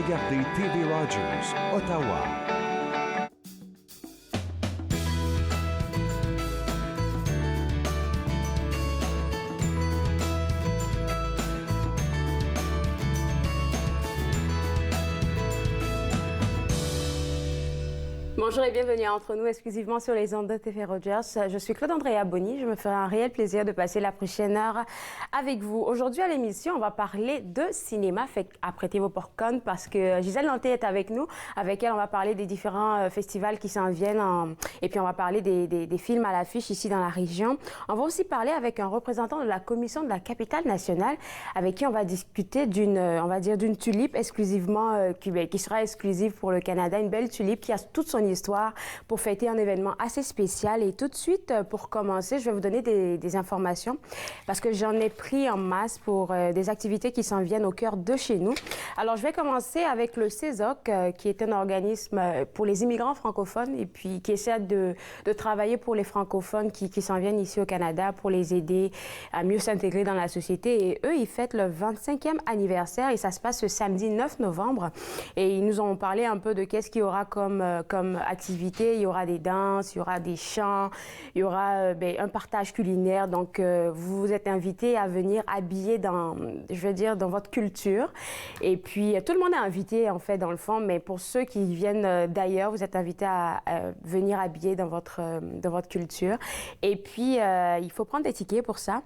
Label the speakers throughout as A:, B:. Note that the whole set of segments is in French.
A: regardez TV Rogers, Ottawa.
B: Bonjour et bienvenue à Entre nous, exclusivement sur les ondes de TV Rogers. Je suis Claude-Andrea Bonny. Je me ferai un réel plaisir de passer la prochaine heure avec vous. Aujourd'hui à l'émission, on va parler de cinéma. Fait apprêtez vos popcorn parce que Gisèle Nanté est avec nous. Avec elle, on va parler des différents festivals qui s'en viennent. Et puis, on va parler des films à l'affiche ici dans la région. On va aussi parler avec un représentant de la Commission de la capitale nationale avec qui on va discuter on va dire, d'une tulipe exclusivement, qui sera exclusive pour le Canada. Une belle tulipe qui a toute son histoire pour fêter un événement assez spécial. Et tout de suite, pour commencer, je vais vous donner des informations parce que j'en ai pris en masse pour des activités qui s'en viennent au cœur de chez nous. Alors, je vais commencer avec le CESOC, qui est un organisme pour les immigrants francophones et puis qui essaie de travailler pour les francophones qui s'en viennent ici au Canada pour les aider à mieux s'intégrer dans la société. Et eux, ils fêtent le 25e anniversaire et ça se passe ce samedi 9 novembre. Et ils nous ont parlé un peu de qu'est-ce qu'il y aura comme activité. Il y aura des danses, il y aura des chants, il y aura un partage culinaire. Donc, vous êtes invités à venir habiller dans votre culture. Et puis, tout le monde est invité, en fait, dans le fond. Mais pour ceux qui viennent d'ailleurs, vous êtes invités à venir habiller dans votre culture. Et puis, il faut prendre des tickets pour ça.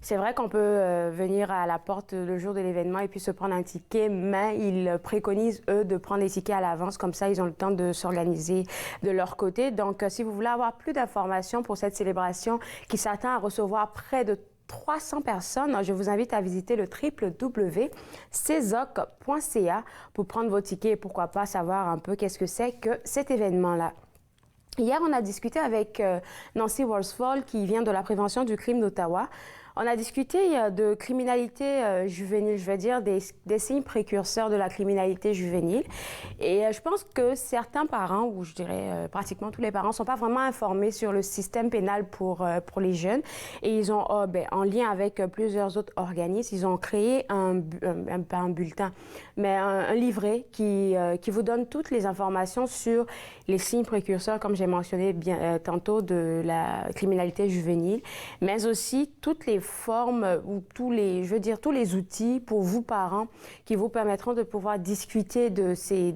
B: C'est vrai qu'on peut venir à la porte le jour de l'événement et puis se prendre un ticket, mais ils préconisent, eux, de prendre les tickets à l'avance. Comme ça, ils ont le temps de s'organiser de leur côté. Donc, si vous voulez avoir plus d'informations pour cette célébration qui s'attend à recevoir près de 300 personnes, je vous invite à visiter le www.cesoc.ca pour prendre vos tickets et pourquoi pas savoir un peu qu'est-ce que c'est que cet événement-là. Hier, on a discuté avec Nancy Worsfold, qui vient de la prévention du crime d'Ottawa. On a discuté de criminalité juvénile, je veux dire, des signes précurseurs de la criminalité juvénile. Et je pense que certains parents, ou je dirais pratiquement tous les parents, ne sont pas vraiment informés sur le système pénal pour les jeunes. Et ils ont, en lien avec plusieurs autres organismes, ils ont créé pas un bulletin, mais un livret qui vous donne toutes les informations sur les signes précurseurs, comme j'ai mentionné tantôt, de la criminalité juvénile, mais aussi toutes les formes ou tous les outils pour vous, parents, qui vous permettront de pouvoir discuter de ces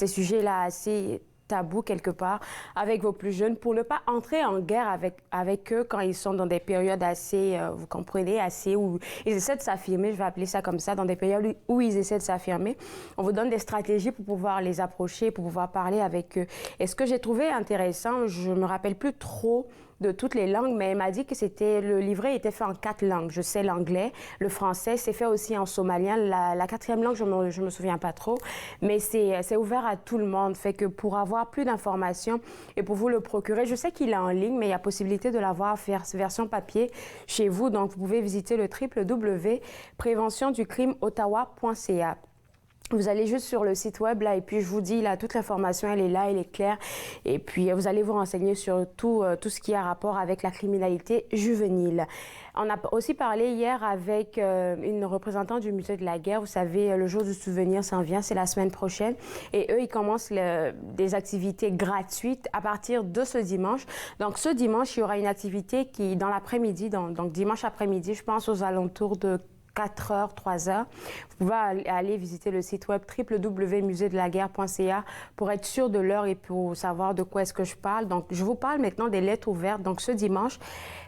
B: sujets-là assez tabous quelque part avec vos plus jeunes pour ne pas entrer en guerre avec eux quand ils sont dans des périodes assez, vous comprenez, où ils essaient de s'affirmer, je vais appeler ça comme ça, dans des périodes où ils essaient de s'affirmer. On vous donne des stratégies pour pouvoir les approcher, pour pouvoir parler avec eux. Et ce que j'ai trouvé intéressant, je me rappelle plus trop de toutes les langues, mais elle m'a dit que le livret était fait en 4 langues. Je sais l'anglais, le français, c'est fait aussi en somalien. La 4e langue, je me souviens pas trop, mais c'est ouvert à tout le monde. Fait que pour avoir plus d'informations et pour vous le procurer, je sais qu'il est en ligne, mais il y a possibilité de l'avoir version papier chez vous. Donc, vous pouvez visiter le www.préventionducrimeottawa.ca. Vous allez juste sur le site web, là, et puis je vous dis, là, toute l'information, elle est là, elle est claire. Et puis, vous allez vous renseigner sur tout ce qui a rapport avec la criminalité juvénile. On a aussi parlé hier avec une représentante du Musée de la guerre. Vous savez, le jour du souvenir s'en vient, c'est la semaine prochaine. Et eux, ils commencent des activités gratuites à partir de ce dimanche. Donc, ce dimanche, il y aura une activité qui, dans l'après-midi, donc dimanche après-midi, je pense aux alentours de 4h, 3h. Vous pouvez aller visiter le site web www.museedelaguerre.ca pour être sûr de l'heure et pour savoir de quoi est-ce que je parle. Donc, je vous parle maintenant des lettres ouvertes. Donc, ce dimanche,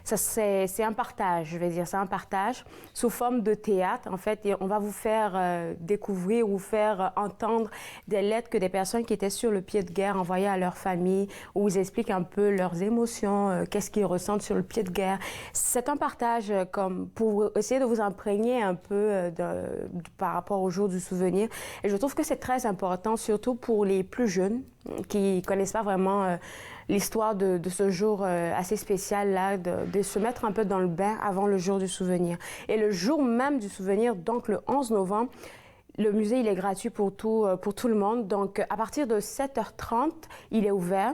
B: c'est un partage, je vais dire, c'est un partage sous forme de théâtre. En fait, et on va vous faire découvrir ou faire entendre des lettres que des personnes qui étaient sur le pied de guerre envoyaient à leur famille, où ils expliquent un peu leurs émotions, qu'est-ce qu'ils ressentent sur le pied de guerre. C'est un partage comme pour essayer de vous imprégner un peu par rapport au jour du souvenir. Et je trouve que c'est très important, surtout pour les plus jeunes qui connaissent pas vraiment l'histoire de ce jour assez spécial-là, de se mettre un peu dans le bain avant le jour du souvenir. Et le jour même du souvenir, donc le 11 novembre, le musée, il est gratuit pour tout le monde. Donc, à partir de 7h30, il est ouvert.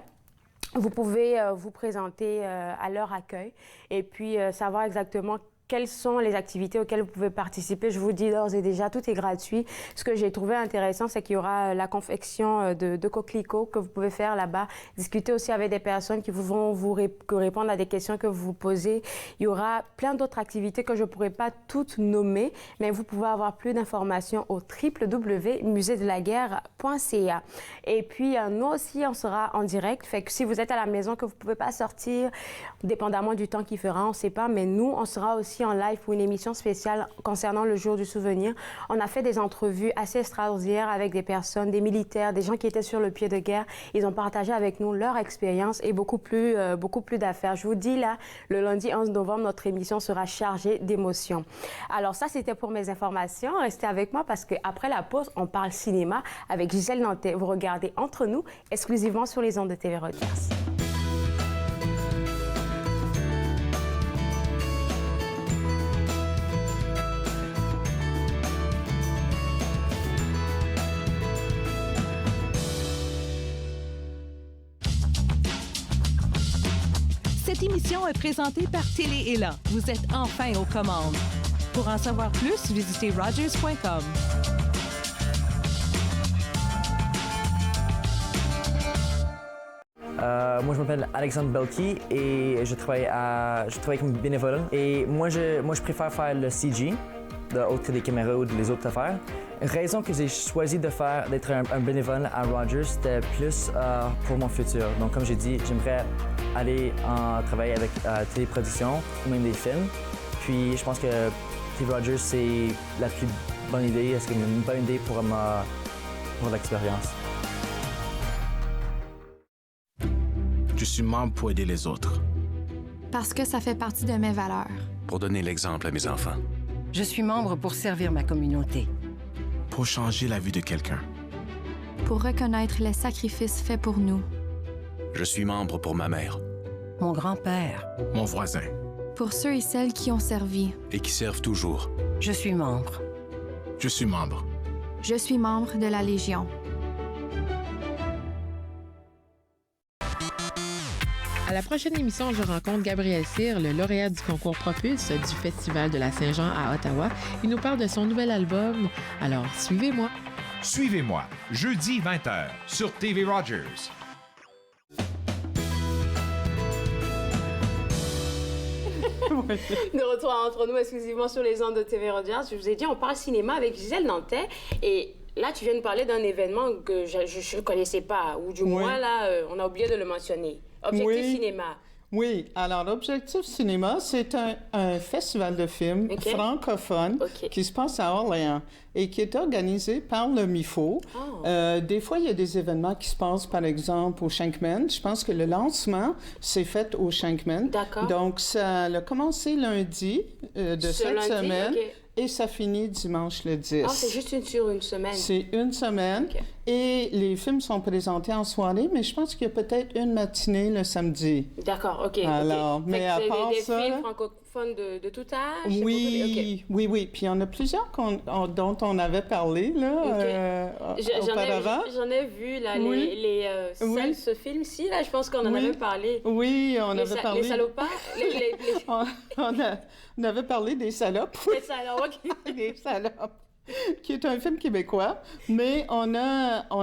B: Vous pouvez vous présenter à leur accueil et puis savoir exactement quelles sont les activités auxquelles vous pouvez participer. Je vous dis d'ores et déjà, tout est gratuit. Ce que j'ai trouvé intéressant, c'est qu'il y aura la confection de coquelicots que vous pouvez faire là-bas. Discuter aussi avec des personnes qui vont vous répondre à des questions que vous vous posez. Il y aura plein d'autres activités que je ne pourrais pas toutes nommer, mais vous pouvez avoir plus d'informations au www.musédelaguerre.ca. Et puis, nous aussi, on sera en direct. Fait que si vous êtes à la maison, que vous ne pouvez pas sortir, dépendamment du temps qu'il fera, on ne sait pas, mais nous, on sera aussi en live pour une émission spéciale concernant le jour du souvenir. On a fait des entrevues assez extraordinaires avec des personnes, des militaires, des gens qui étaient sur le pied de guerre. Ils ont partagé avec nous leur expérience et beaucoup plus d'affaires. Je vous dis là, le lundi 11 novembre, notre émission sera chargée d'émotions. Alors ça, c'était pour mes informations. Restez avec moi parce qu'après la pause, on parle cinéma avec Gisèle Nantais. Vous regardez Entre nous, exclusivement sur les ondes de TV Rogers.
C: Cette émission est présentée par Télé Élan. Vous êtes enfin aux commandes. Pour en savoir plus, visitez rogers.com.
D: Moi, je m'appelle Alexandre Belki et je travaille comme bénévole. Et moi, je préfère faire le CG, autre que des caméras ou les autres affaires. Une raison que j'ai choisi d'être un bénévole à Rogers, c'était plus pour mon futur. Donc, comme j'ai dit, j'aimerais aller travailler avec téléproduction ou même des films. Puis, je pense que TV Rogers, c'est la plus bonne idée. Est-ce qu'il y a une bonne idée pour l'expérience?
E: Je suis membre pour aider les autres.
F: Parce que ça fait partie de mes valeurs.
E: Pour donner l'exemple à mes enfants.
G: Je suis membre pour servir ma communauté.
E: Pour changer la vie de quelqu'un.
F: Pour reconnaître les sacrifices faits pour nous.
E: Je suis membre pour ma mère.
G: Mon grand-père.
E: Mon voisin.
F: Pour ceux et celles qui ont servi.
E: Et qui servent toujours.
G: Je suis membre.
E: Je suis membre.
F: Je suis membre de la Légion.
H: À la prochaine émission, je rencontre Gabriel Cyr, le lauréat du concours Propulse du Festival de la Saint-Jean à Ottawa. Il nous parle de son nouvel album. Alors, suivez-moi.
A: Suivez-moi, jeudi 20h, sur TV Rogers.
B: De retour Entre nous, exclusivement sur les ondes de TV Rogers. Je vous ai dit, on parle cinéma avec Gisèle Nantais. Et là, tu viens de parler d'un événement que je ne connaissais pas, ou du moins, là, on a oublié de le mentionner. Objectif Cinéma.
I: Oui, alors Objectif Cinéma, c'est un festival de films francophone qui se passe à Orléans et qui est organisé par le MIFO. Des fois, il y a des événements qui se passent, par exemple, au Shankman. Je pense que le lancement s'est fait au Shankman.
B: D'accord.
I: Donc, ça a commencé lundi de cette semaine. Et ça finit dimanche le 10.
B: Ah, c'est juste sur une semaine? C'est
I: une semaine. Okay. Et les films sont présentés en soirée, mais je pense qu'il y a peut-être une matinée le samedi.
B: D'accord, OK.
I: Alors, mais à part ça...
B: des films francophones de tout âge?
I: Oui, oui. Puis il y en a plusieurs dont on avait parlé, là, auparavant.
B: J'en ai vu, là, ce film-ci, là, je pense qu'on en avait parlé.
I: Oui, on avait parlé...
B: Les salopards?
I: On avait parlé des salopes.
B: Les salopes, OK.
I: Les salopes, qui est un film québécois, mais on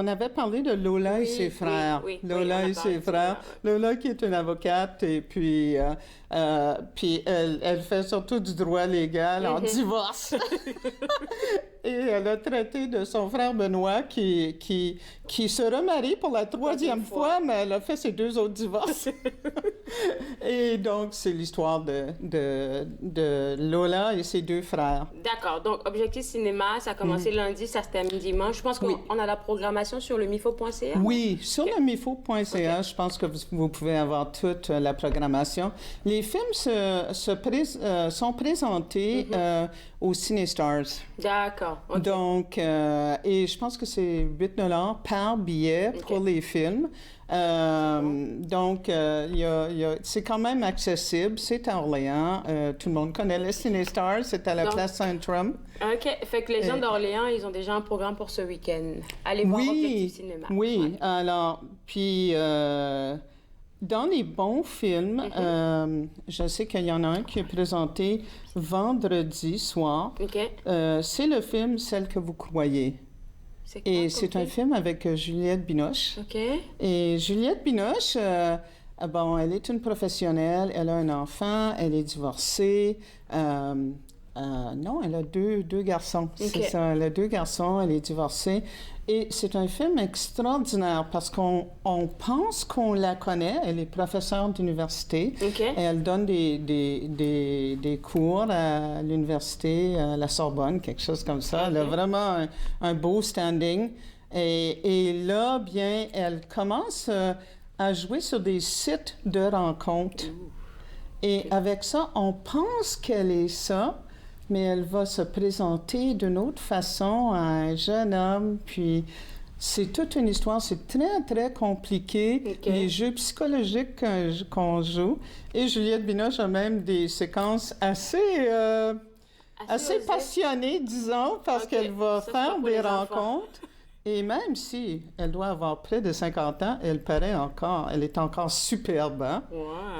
I: avait parlé de Lola et ses frères. Lola et ses frères. Lola qui est une avocate et puis elle fait surtout du droit légal en divorce. Et elle a traité de son frère Benoît qui se remarie pour la troisième fois, mais elle a fait ses 2 autres divorces. Et donc, c'est l'histoire de Lola et ses 2 frères.
B: D'accord. Donc, Objectif Cinéma, ça a commencé lundi, ça se termine dimanche. Je pense qu'on a la programmation sur le mifo.ca.
I: Oui, sur le mifo.ca, je pense que vous pouvez avoir toute la programmation. Les films sont présentés au CineStars.
B: D'accord. Okay.
I: Donc, et je pense que c'est 8 $ par billet pour les films. Donc, c'est quand même accessible. C'est à Orléans. Tout le monde connaît le CineStars. C'est à la place Saint-Trum.
B: OK. Fait que les gens d'Orléans, ils ont déjà un programme pour ce week-end. Allez voir Objectif Cinéma.
I: Oui. Alors, puis... dans les bons films, je sais qu'il y en a un qui est présenté vendredi soir. C'est le film Celle que vous croyez. Et c'est un film avec Juliette Binoche. Et Juliette Binoche, bon, elle est une professionnelle, elle a un enfant, elle est divorcée. Non, elle a deux garçons. C'est ça, elle a 2 garçons, elle est divorcée. Et c'est un film extraordinaire parce qu'on pense qu'on la connaît. Elle est professeure d'université. Elle donne des cours à l'université, à la Sorbonne, quelque chose comme ça. Elle a vraiment un beau standing. Et là, bien, elle commence à jouer sur des sites de rencontres. Et avec ça, on pense qu'elle est ça, mais elle va se présenter d'une autre façon à un jeune homme, puis c'est toute une histoire, c'est très, très compliqué, les jeux psychologiques qu'on joue, et Juliette Binoche a même des séquences assez passionnées, disons, parce qu'elle va faire des rencontres, et même si elle doit avoir près de 50 ans, elle est encore superbe, hein?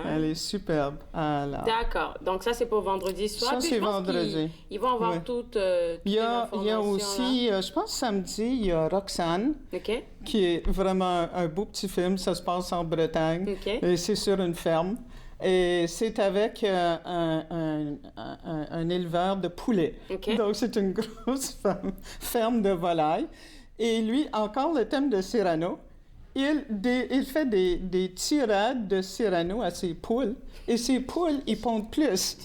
I: Elle est superbe. Alors.
B: D'accord. Donc ça, c'est pour vendredi soir.
I: Ça, c'est vendredi.
B: Ils vont avoir toutes
I: il y a aussi, je pense samedi, il y a Roxane, qui est vraiment un beau petit film. Ça se passe en Bretagne. Et c'est sur une ferme. Et c'est avec un éleveur de poulets. Donc, c'est une grosse ferme de volailles. Et lui, encore le thème de Cyrano, il fait des tirades de Cyrano à ses poules. Et ses poules, ils pondent plus.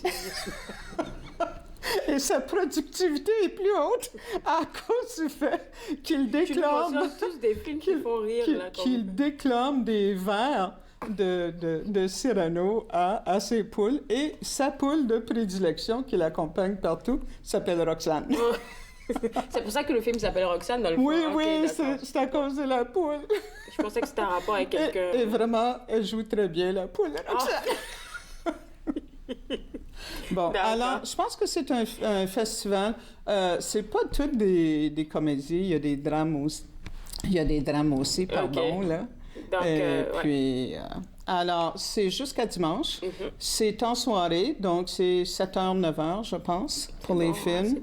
I: Et sa productivité est plus haute à cause du fait qu'il déclame...
B: tous des films qui font rire.
I: Qu'il déclame des vers de Cyrano à ses poules. Et sa poule de prédilection qui l'accompagne partout s'appelle Roxane.
B: C'est pour ça que le film s'appelle Roxane dans le film.
I: Oui, c'est à cause de la poule.
B: Je pensais que c'était un rapport avec quelqu'un.
I: Et vraiment, elle joue très bien, la poule, Roxane. Bon, alors, je pense que c'est un festival. C'est pas toutes des comédies, il y a des drames aussi. Pardon, là. Donc, puis, alors, c'est jusqu'à dimanche. C'est en soirée, donc c'est 7h, 9h, je pense, pour les films.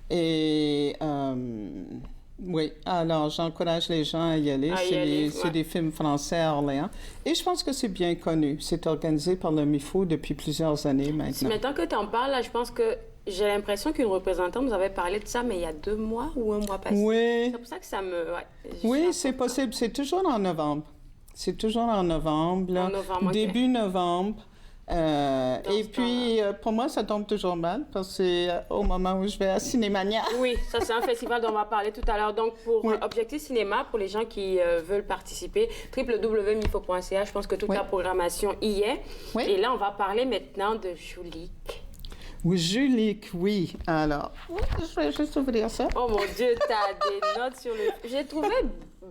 I: Et oui, alors j'encourage les gens à y aller. C'est des films français à Orléans. Et je pense que c'est bien connu. C'est organisé par le MIFO depuis plusieurs années maintenant.
B: Maintenant que tu en parles, là, je pense que j'ai l'impression qu'une représentante nous avait parlé de ça, mais il y a 2 mois ou 1 mois passé.
I: Oui.
B: C'est pour ça que ça me...
I: oui, c'est possible. C'est toujours en novembre. Là. Début novembre. Et puis, pour moi, ça tombe toujours mal parce que c'est au moment où je vais à Cinémania.
B: Oui, ça, c'est un festival dont on va parler tout à l'heure. Donc, pour Objectif Cinéma, pour les gens qui veulent participer, www.mifo.ca, je pense que toute la programmation y est. Et là, on va parler maintenant de Julique.
I: Oui, Julique, oui. Alors, je vais juste ouvrir ça.
B: Oh mon Dieu, t'as des notes sur le... J'ai trouvé...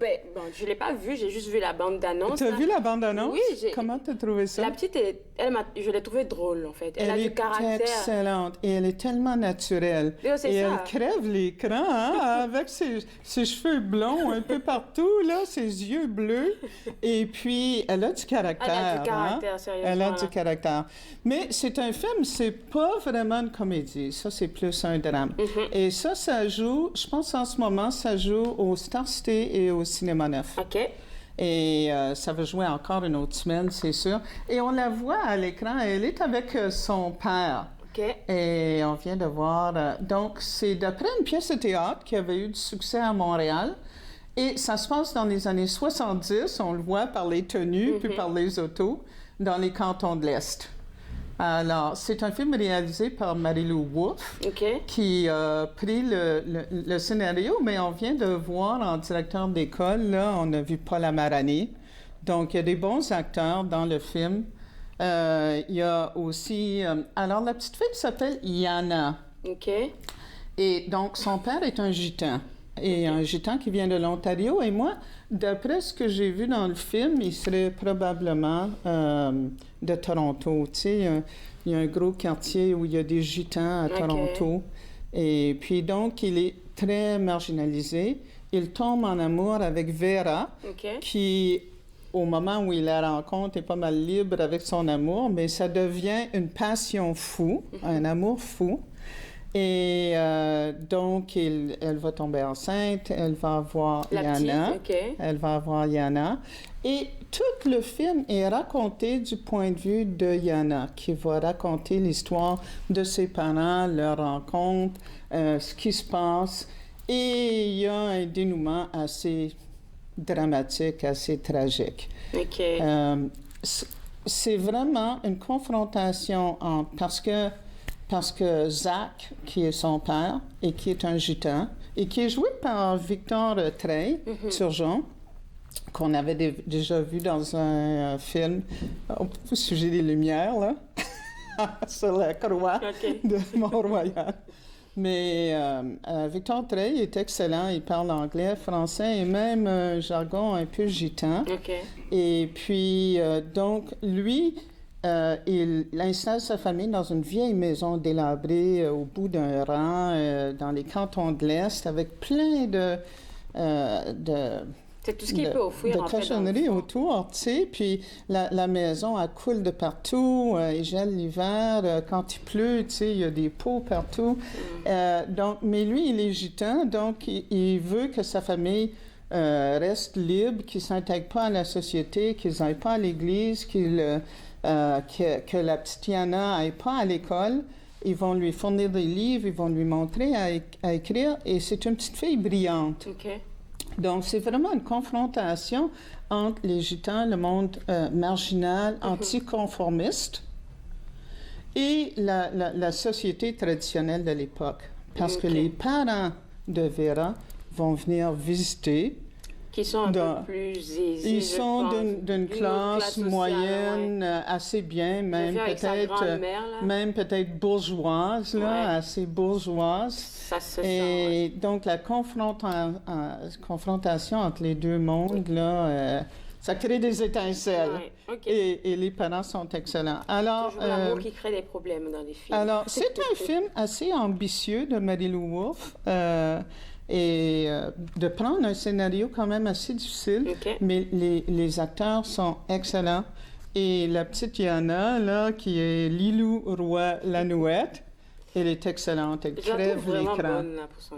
B: Ben, bon, je l'ai pas vu, j'ai juste vu la bande-annonce.
I: Tu as vu la bande-annonce?
B: Oui.
I: Comment tu as trouvé ça?
B: La petite, je l'ai trouvée drôle, en fait. Elle a du caractère.
I: Elle est excellente et elle est tellement naturelle. Elle crève l'écran avec ses cheveux blonds un peu partout, là, ses yeux bleus. Et puis, elle a du caractère.
B: Elle a du caractère, sérieusement.
I: Elle a du caractère. Mais c'est un film, c'est pas vraiment une comédie. Ça, c'est plus un drame. Et ça joue, je pense en ce moment, ça joue au Star City et au Cinéma Neuf. Et ça va jouer encore une autre semaine, c'est sûr. Et on la voit à l'écran, elle est avec son père. Et on vient de voir... donc, c'est d'après une pièce de théâtre qui avait eu du succès à Montréal. Et ça se passe dans les années 70, on le voit par les tenues, puis par les autos, dans les cantons de l'Est. Alors, c'est un film réalisé par Marie-Lou Wolfe, qui a pris le scénario, mais on vient de voir en directeur d'école, là, on a vu Paul Amarani. Donc, il y a des bons acteurs dans le film. Il y a aussi... alors, la petite fille s'appelle Yana. Et donc, son père est un gitan. Et un gitan qui vient de l'Ontario. Et moi, d'après ce que j'ai vu dans le film, il serait probablement de Toronto. Tu sais, il y a un gros quartier où il y a des gitans à Toronto. Et puis donc, il est très marginalisé. Il tombe en amour avec Vera, qui au moment où il la rencontre, est pas mal libre avec son amour, mais ça devient une passion fou, un amour fou. Et donc, elle va tomber enceinte, elle va avoir Yana. Elle va avoir Yana. Et tout le film est raconté du point de vue de Yana, qui va raconter l'histoire de ses parents, leur rencontre, ce qui se passe. Et il y a un dénouement assez dramatique, assez tragique. C'est vraiment une confrontation parce que Zach, qui est son père et qui est un gitan, et qui est joué par Victor Trey, surgeon, qu'on avait déjà vu dans un film au sujet des Lumières, là, sur la croix de Mont-Royal. Mais Victor Trey est excellent. Il parle anglais, français et même un jargon un peu gitan. Et puis, donc, lui, il installe sa famille dans une vieille maison délabrée au bout d'un rang dans les cantons de l'Est avec plein de
B: c'est tout ce qu'il peut offrir,
I: de cochonneries autour, tu sais. Puis la maison, elle coule de partout, il gèle l'hiver. Quand il pleut, tu sais, il y a des pots partout. Donc, mais lui, il est gitan, donc il veut que sa famille reste libre, qu'ils ne s'intègrent pas à la société, qu'ils n'aillent pas à l'église, que la petite Yana n'aille pas à l'école. Ils vont lui fournir des livres, ils vont lui montrer à écrire. Et c'est une petite fille brillante. Donc, c'est vraiment une confrontation entre les Gitans, le monde marginal, anticonformiste, et la société traditionnelle de l'époque. Parce que les parents de Vera vont venir visiter.
B: Qui sont un peu plus aisés.
I: Ils sont d'une classe moyenne, assez bien, même peut-être bourgeoise, là, assez bourgeoise.
B: Ça se
I: Et donc, la confrontation entre les deux mondes, là, ça crée des étincelles. Et les parents sont excellents. Alors,
B: toujours l'amour qui crée des problèmes dans les films.
I: Alors, c'est un film assez ambitieux de Mary-Lou Wolfe. Et de prendre un scénario quand même assez difficile, mais les acteurs sont excellents. Et la petite Yana, là, qui est Lilou Roy-Lanouette, elle est excellente. Elle crève l'écran.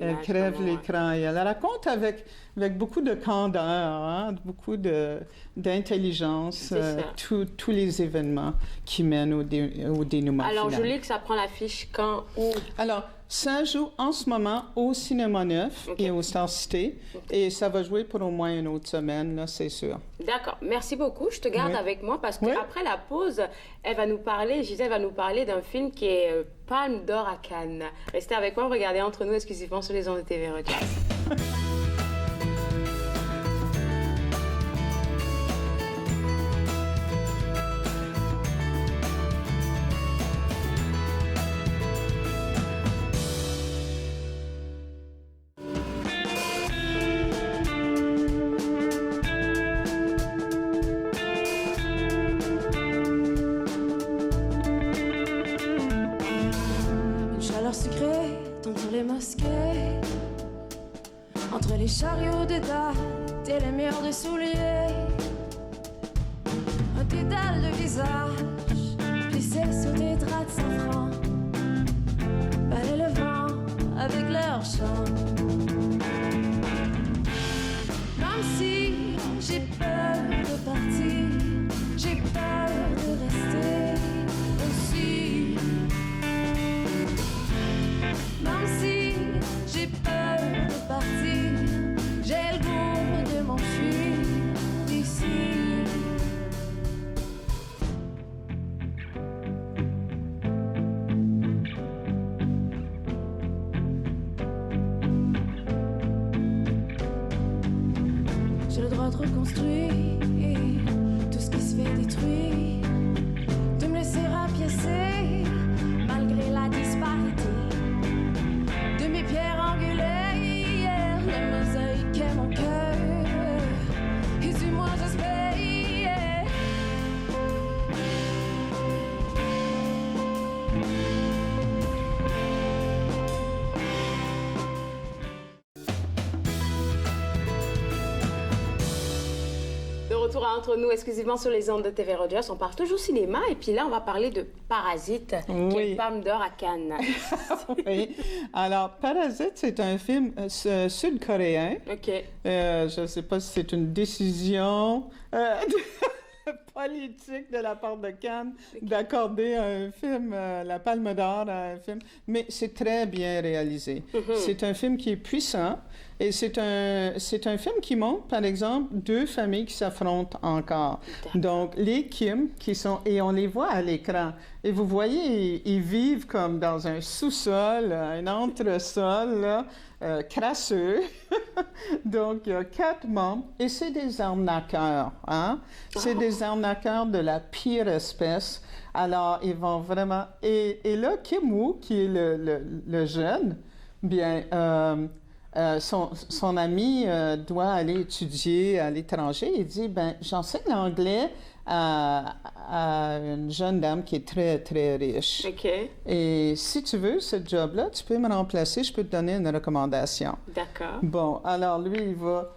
I: Elle crève l'écran. Et elle raconte avec beaucoup de candeur, hein, beaucoup d'intelligence, tous les événements qui mènent au dénouement
B: Alors,
I: final.
B: je lis que ça prend l'affiche quand, où?
I: Alors, ça joue en ce moment au Cinéma Neuf et au Star Cité. Et ça va jouer pour au moins une autre semaine, là, c'est sûr.
B: D'accord. Merci beaucoup. Je te garde avec moi parce qu'après la pause, Gisèle va nous parler d'un film qui est Palme d'or à Cannes. Restez avec moi, regardez Entre nous exclusivement sur les ondes de TV Rogers.
J: Entre les chariots de date et les murs de souliers, un dédale de visage plissé sous des draps de safran, balaient le vent avec leur chant. Même si j'ai peur de partir, j'ai peur de rester aussi. Même si j'ai peur de partir, j'ai le goût de m'enfuir d'ici. J'ai le droit de reconstruire tout ce qui se fait détruire, de me laisser rapiécer malgré la disparité de mes pierres angulaires, la mosaïque est mon cœur, et du moins j'espère.
B: De retour entre nous exclusivement sur les ondes de TV Rogers. On parle toujours cinéma et puis là, on va parler de Parasite, qui est Palme d'Or à Cannes.
I: Oui. Alors, Parasite, c'est un film sud-coréen.
B: OK.
I: Je ne sais pas si c'est une décision politique de la part de Cannes d'accorder à un film la Palme d'Or à un film, mais c'est très bien réalisé. C'est un film qui est puissant et c'est un film qui montre, par exemple, deux familles qui s'affrontent encore. Donc, les Kim, qui sont... Et on les voit à l'écran. Et vous voyez, ils vivent comme dans un sous-sol, un entresol, là, crasseux. Donc, il y a 4 membres. Et c'est des arnaqueurs, hein? C'est des arnaqueurs de la pire espèce. Alors, ils vont vraiment... Et là, Kim Woo, qui est le jeune, bien... son ami doit aller étudier à l'étranger. Il dit, ben, j'enseigne l'anglais à une jeune dame qui est très, très riche.
B: OK.
I: Et si tu veux ce job-là, tu peux me remplacer, je peux te donner une recommandation.
B: D'accord.
I: Bon, alors lui, il va...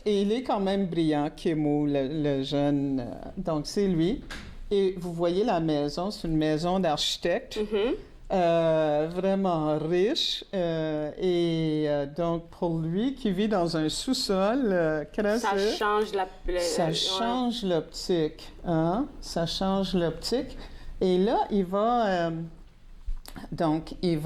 I: Et il est quand même brillant, Kim Woo, le jeune. Donc, c'est lui. Et vous voyez la maison, c'est une maison d'architecte. Vraiment riche. Donc, pour lui, qui vit dans un sous-sol crasseux...
B: Ça change
I: ça change l'optique. Hein? Ça change l'optique. Et là, il va... il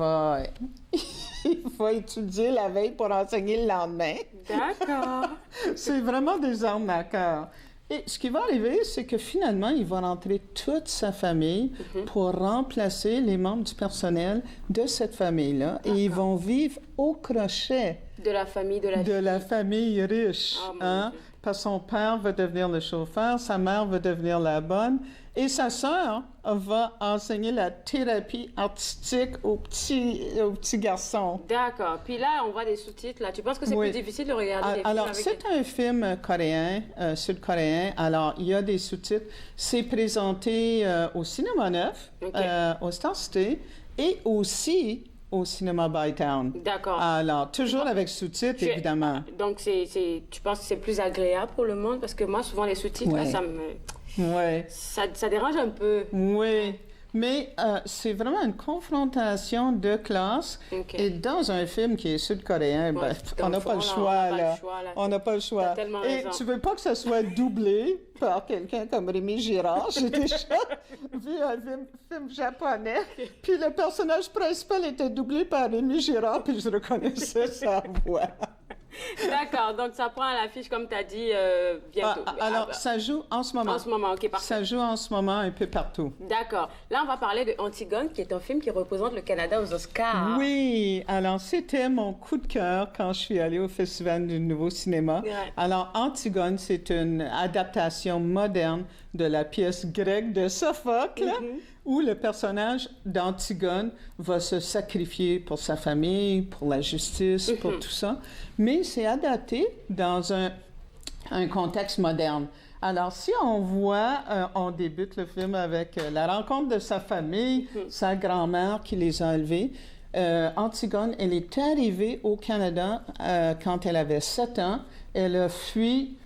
I: va étudier la veille pour enseigner le lendemain.
B: D'accord.
I: C'est vraiment des arnaqueurs. Et ce qui va arriver, c'est que finalement, il va rentrer toute sa famille pour remplacer les membres du personnel de cette famille-là. Et ils vont vivre au crochet
B: de la famille
I: de la famille riche.
B: Oh,
I: hein? Parce que son père va devenir le chauffeur, sa mère va devenir la bonne. Et sa sœur va enseigner la thérapie artistique aux petits garçons.
B: D'accord. Puis là, on voit des sous-titres. Là, tu penses que c'est plus difficile de regarder les films
I: alors,
B: avec
I: c'est un film coréen, sud-coréen. Alors, il y a des sous-titres. C'est présenté au Cinéma Neuf, au Star City, et aussi au Cinéma Bytown.
B: D'accord.
I: Alors, toujours avec sous-titres, évidemment.
B: Donc, tu penses que c'est plus agréable pour le monde? Parce que moi, souvent, les sous-titres, là, ça me...
I: Oui.
B: Ça dérange un peu.
I: Oui. Mais c'est vraiment une confrontation de classes. Et dans un film qui est sud-coréen, on n'a pas le choix, là. On n'a pas le choix. Et tu veux pas que ça soit doublé par quelqu'un comme Rémi Girard. J'ai déjà vu un film japonais, puis le personnage principal était doublé par Rémi Girard, puis je reconnaissais sa voix.
B: D'accord, donc ça prend à l'affiche, comme tu as dit, bientôt.
I: Alors, ça joue en ce moment.
B: En ce moment, OK, parfait.
I: Ça joue en ce moment un peu partout.
B: D'accord. Là, on va parler de Antigone, qui est un film qui représente le Canada aux Oscars.
I: Oui, alors c'était mon coup de cœur quand je suis allée au Festival du Nouveau Cinéma.
B: Ouais.
I: Alors, Antigone, c'est une adaptation moderne de la pièce grecque de Sophocle, où le personnage d'Antigone va se sacrifier pour sa famille, pour la justice, pour tout ça. Mais c'est adapté dans un contexte moderne. Alors, si on voit, on débute le film avec la rencontre de sa famille, sa grand-mère qui les a élevés. Antigone, elle est arrivée au Canada quand elle avait 7 ans. Elle a fui...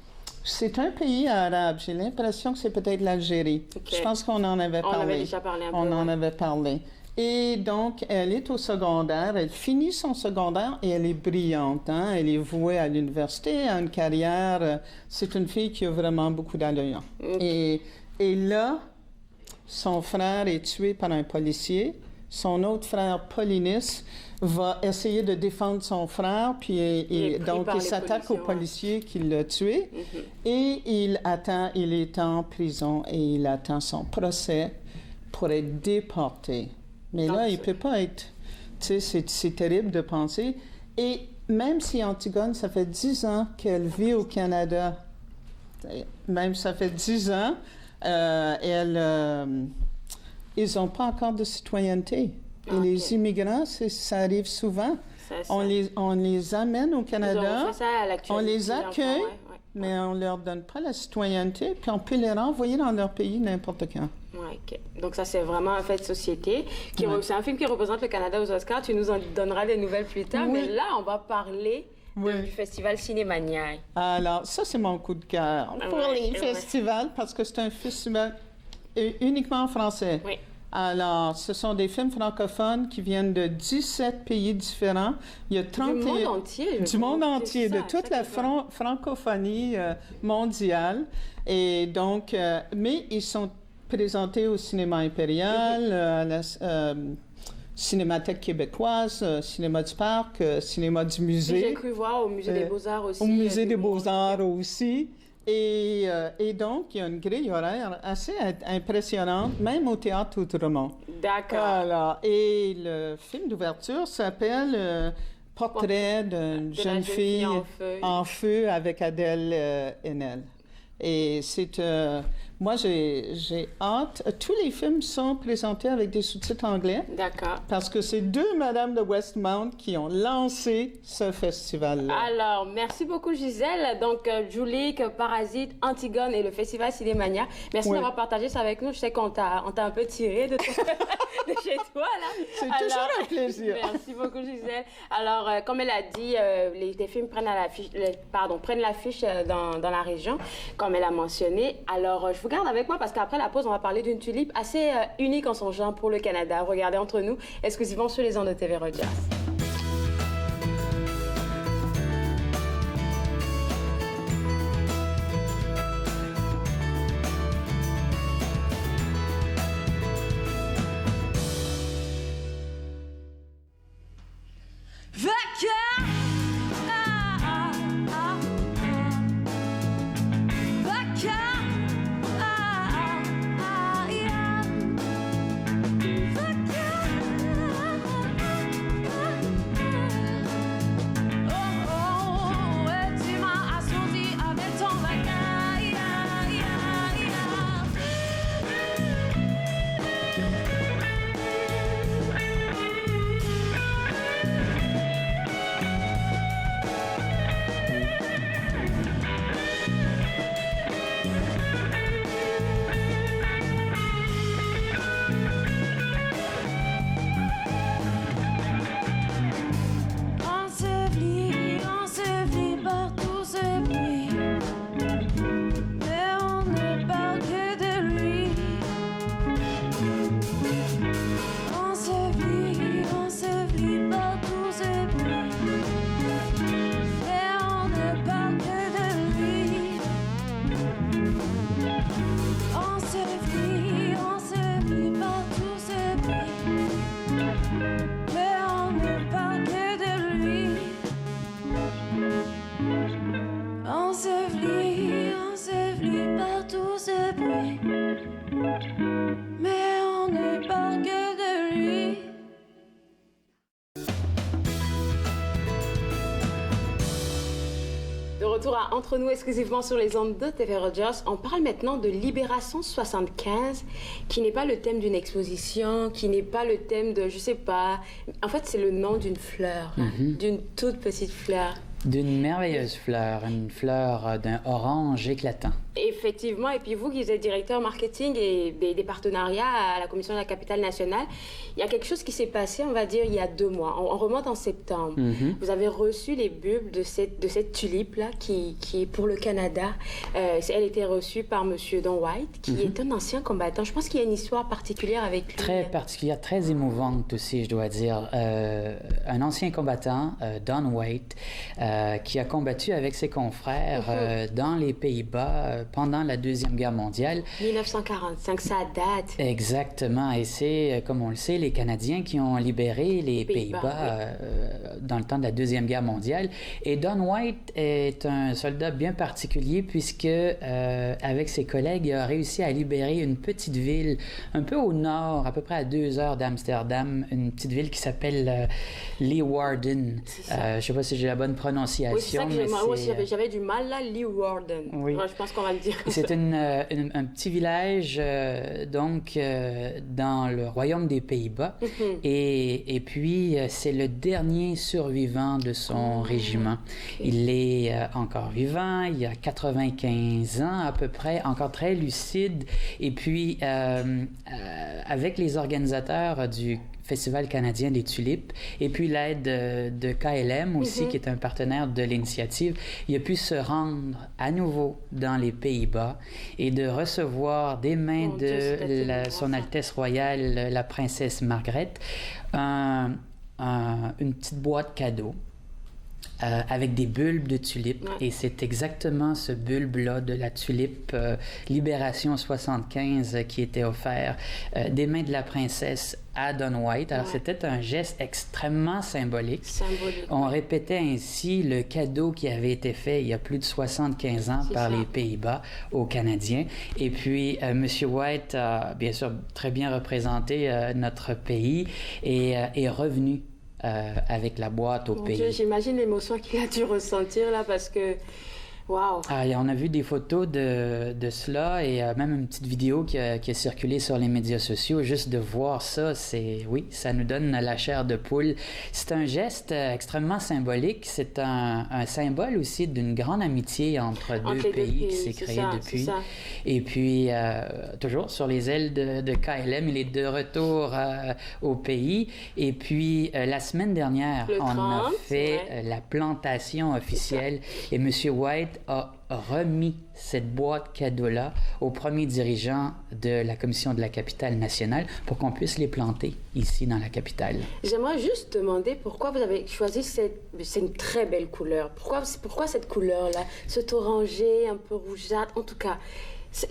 I: C'est un pays arabe. J'ai l'impression que c'est peut-être l'Algérie. Okay. Je pense qu'on en avait parlé.
B: On avait déjà parlé un peu.
I: On en avait parlé. Et donc, elle est au secondaire. Elle finit son secondaire et elle est brillante. Hein? Elle est vouée à l'université, à une carrière. C'est une fille qui a vraiment beaucoup d'allure. Et là, son frère est tué par un policier. Son autre frère, Polynice, va essayer de défendre son frère, puis donc il s'attaque au policier qui l'a tué, et il est en prison et il attend son procès pour être déporté. Mais là, il ne peut pas être... Tu sais, c'est terrible de penser. Et même si Antigone, ça fait 10 ans qu'elle vit au Canada, même ça fait 10 ans, ils n'ont pas encore de citoyenneté. Et les immigrants, ça arrive souvent. On les amène au Canada, on les accueille, mais on ne leur donne pas la citoyenneté, puis on peut les renvoyer dans leur pays n'importe quand.
B: Oui, OK. Donc ça, c'est vraiment un fait de société. C'est un film qui représente le Canada aux Oscars. Tu nous en donneras des nouvelles plus tard. Oui. Mais là, on va parler
I: Oui.
B: du festival Cinémania.
I: Alors, ça, c'est mon coup de cœur pour les festivals, parce que c'est un festival uniquement en français.
B: Oui.
I: Alors, ce sont des films francophones qui viennent de 17 pays différents. Il y a 31...
B: Du monde entier.
I: Du monde entier,
B: ça,
I: de toute la francophonie mondiale. Et donc, mais ils sont présentés au Cinéma Impérial, à la Cinémathèque québécoise, Cinéma du Parc, Cinéma du Musée.
B: J'ai cru voir au Musée des Beaux-Arts aussi.
I: Au Musée des Beaux-Arts aussi. Et donc, il y a une grille horaire assez impressionnante, même au Théâtre Outremont.
B: D'accord.
I: Voilà. Et le film d'ouverture s'appelle Portrait d'une jeune fille en feu avec Adèle Haenel. Et c'est... moi, j'ai hâte. Tous les films sont présentés avec des sous-titres anglais.
B: D'accord.
I: Parce que c'est deux Madame de Westmount qui ont lancé ce festival-là.
B: Alors, merci beaucoup, Gisèle. Donc, Julie, Parasite, Antigone et le Festival Cinémania. Merci d'avoir partagé ça avec nous. Je sais qu'on t'a un peu tiré de chez toi, là.
I: C'est toujours un plaisir.
B: Merci beaucoup, Gisèle. Alors, comme elle a dit, les films prennent l'affiche dans la région, comme elle a mentionné. Alors, je vous garde avec moi parce qu'après la pause, on va parler d'une tulipe assez unique en son genre pour le Canada. Regardez entre nous, exclusivement sur les ondes de TV Rogers. Retour à Entre nous exclusivement sur les ondes de TV Rogers. On parle maintenant de Libération 75, qui n'est pas le thème d'une exposition, qui n'est pas le thème de, je sais pas... En fait, c'est le nom d'une fleur, d'une toute petite fleur.
K: D'une merveilleuse fleur, une fleur d'un orange éclatant.
B: Effectivement, et puis vous qui êtes directeur marketing et des partenariats à la Commission de la capitale nationale, il y a quelque chose qui s'est passé, on va dire, il y a 2 mois. On remonte en septembre. Vous avez reçu les bulbes de cette tulipe-là qui est pour le Canada. Elle était reçue par M. Don White, qui est un ancien combattant. Je pense qu'il y a une histoire particulière avec lui.
K: Très particulière, très émouvante aussi, je dois dire. Un ancien combattant, Don White, qui a combattu avec ses confrères dans les Pays-Bas pendant la Deuxième Guerre mondiale.
B: 1945, ça date.
K: Exactement. Et c'est, comme on le sait, les Canadiens qui ont libéré les Pays-Bas dans le temps de la Deuxième Guerre mondiale. Et Don White est un soldat bien particulier puisque, avec ses collègues, il a réussi à libérer une petite ville un peu au nord, à peu près à 2 heures d'Amsterdam, une petite ville qui s'appelle Leeuwarden. Je ne sais pas si j'ai la bonne prononciation.
B: Oui, c'est ça que moi aussi, j'avais du mal là, Leeuwarden. Oui. Je pense qu'on va le dire.
K: C'est un petit village, dans le royaume des Pays-Bas. Et puis, c'est le dernier survivant de son régiment. Il est encore vivant, il a 95 ans à peu près, encore très lucide. Et puis, avec les organisateurs du Festival canadien des tulipes, et puis l'aide de KLM aussi, qui est un partenaire de l'initiative. Il a pu se rendre à nouveau dans les Pays-Bas et de recevoir des mains Son Altesse Royale, la princesse Margrethe, une petite boîte cadeau. Avec des bulbes de tulipes. Et c'est exactement ce bulbe-là de la tulipe Libération 75 qui était offert des mains de la princesse à Don White. Alors, c'était un geste extrêmement symbolique. On répétait ainsi le cadeau qui avait été fait il y a plus de 75 ans par les Pays-Bas aux Canadiens. Et puis, M. White a bien sûr très bien représenté notre pays et est revenu avec la boîte au pays.
B: Dieu, j'imagine l'émotion qu'il a dû ressentir là parce que wow.
K: On a vu des photos de cela et même une petite vidéo qui a circulé sur les médias sociaux. Juste de voir ça, ça nous donne la chair de poule. C'est un geste extrêmement symbolique. C'est un symbole aussi d'une grande amitié entre deux pays qui s'est créée depuis. Et puis, toujours sur les ailes de KLM, il est de retour au pays. Et puis, la semaine dernière, a fait la plantation officielle et M. White a remis cette boîte cadeau-là au premier dirigeant de la Commission de la capitale nationale pour qu'on puisse les planter ici dans la capitale.
B: J'aimerais juste demander pourquoi vous avez choisi c'est une très belle couleur. Pourquoi cette couleur-là? Cet orangé, un peu rougeâtre, en tout cas.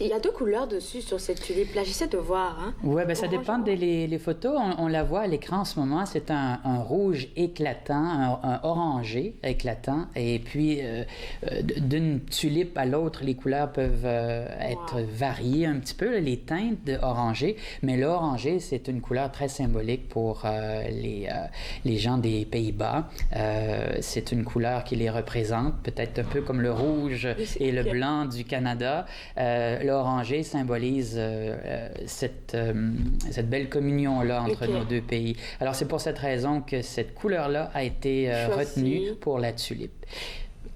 B: Il y a deux couleurs dessus sur cette tulipe-là. J'essaie de voir. Hein?
K: Oui, ça dépend des photos. On la voit à l'écran en ce moment. C'est un rouge éclatant, un orangé éclatant. Et puis, d'une tulipe à l'autre, les couleurs peuvent être variées un petit peu, les teintes orangées. Mais l'orangé, c'est une couleur très symbolique pour les gens des Pays-Bas. C'est une couleur qui les représente, peut-être un peu comme le rouge et le blanc du Canada. L'orangé symbolise cette belle communion-là entre nos deux pays. Alors, c'est pour cette raison que cette couleur-là a été retenue pour la tulipe.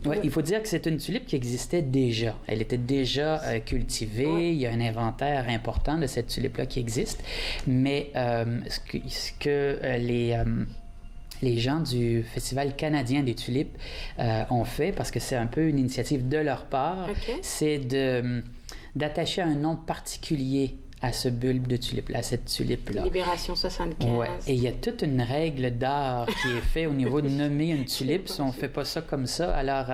K: Ouais, il faut dire que c'est une tulipe qui existait déjà. Elle était déjà cultivée. Il y a un inventaire important de cette tulipe-là qui existe. Mais ce que les gens du Festival canadien des tulipes ont fait, parce que c'est un peu une initiative de leur part, c'est d'attacher un nom particulier à ce bulbe de tulipe, à cette tulipe-là.
B: Libération 75.
K: Ouais. Et il y a toute une règle d'art qui est faite au niveau de nommer une tulipe. Si on ne fait pas ça comme ça, alors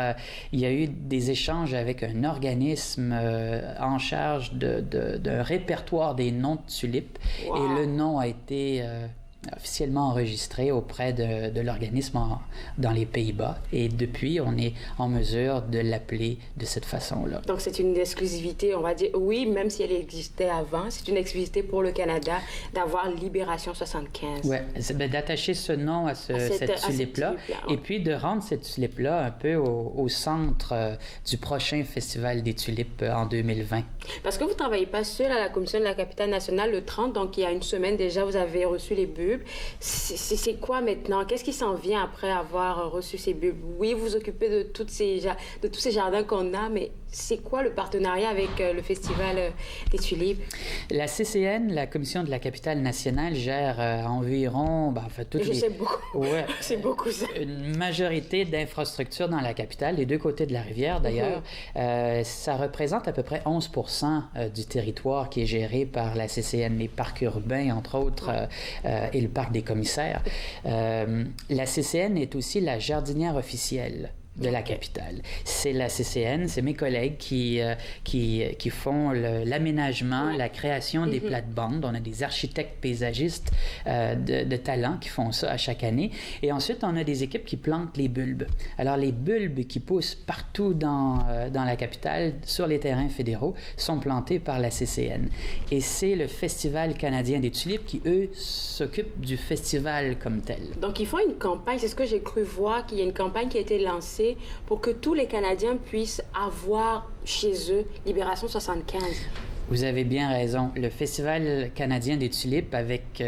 K: il y a eu des échanges avec un organisme en charge d'un répertoire des noms de tulipes. Wow. Et le nom a été officiellement enregistré auprès de l'organisme dans les Pays-Bas. Et depuis, on est en mesure de l'appeler de cette façon-là.
B: Donc, c'est une exclusivité, on va dire, oui, même si elle existait avant, c'est une exclusivité pour le Canada d'avoir Libération 75.
K: Oui, d'attacher ce nom à cette tulipe-là, et puis de rendre cette tulipe-là un peu au centre du prochain Festival des tulipes en 2020.
B: Parce que vous ne travaillez pas seul à la Commission de la capitale nationale le 30, donc il y a une semaine déjà, vous avez reçu les bulbes. C'est quoi maintenant? Qu'est-ce qui s'en vient après avoir reçu ces bulbes? Oui, vous vous occupez de tous ces jardins qu'on a, mais c'est quoi le partenariat avec le Festival des tulipes?
K: La CCN, la Commission de la capitale nationale, gère environ...
B: sais beaucoup.
K: Ouais,
B: c'est beaucoup ça.
K: Une majorité d'infrastructures dans la capitale, les deux côtés de la rivière d'ailleurs. Ça représente à peu près 11% du territoire qui est géré par la CCN, les parcs urbains, entre autres, et le parc des commissaires. La CCN est aussi la jardinière officielle de la capitale. C'est la CCN, c'est mes collègues qui font l'aménagement, la création des plates-bandes. On a des architectes paysagistes de talent qui font ça à chaque année. Et ensuite, on a des équipes qui plantent les bulbes. Alors, les bulbes qui poussent partout dans la capitale, sur les terrains fédéraux, sont plantés par la CCN. Et c'est le Festival canadien des tulipes qui, eux, s'occupent du festival comme tel.
B: Donc, ils font une campagne. C'est ce que j'ai cru voir, qu'il y a une campagne qui a été lancée pour que tous les Canadiens puissent avoir chez eux Libération 75.
K: Vous avez bien raison. Le Festival canadien des tulipes, avec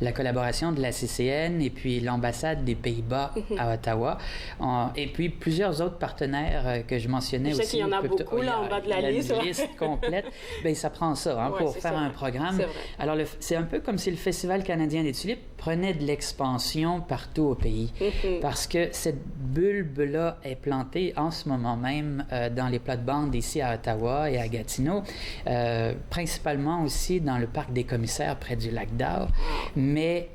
K: la collaboration de la CCN et puis l'ambassade des Pays-Bas à Ottawa, et puis plusieurs autres partenaires que je mentionnais aussi.
B: Je sais qu'il y en a beaucoup là en bas de la liste.
K: La liste complète. Bien, ça prend ça pour faire un programme. Alors, c'est un peu comme si le Festival canadien des tulipes prenait de l'expansion partout au pays. Parce que cette bulbe-là est plantée en ce moment même dans les plates-bandes ici à Ottawa et à Gatineau, principalement aussi dans le parc des commissaires près du lac d'Arc. Mais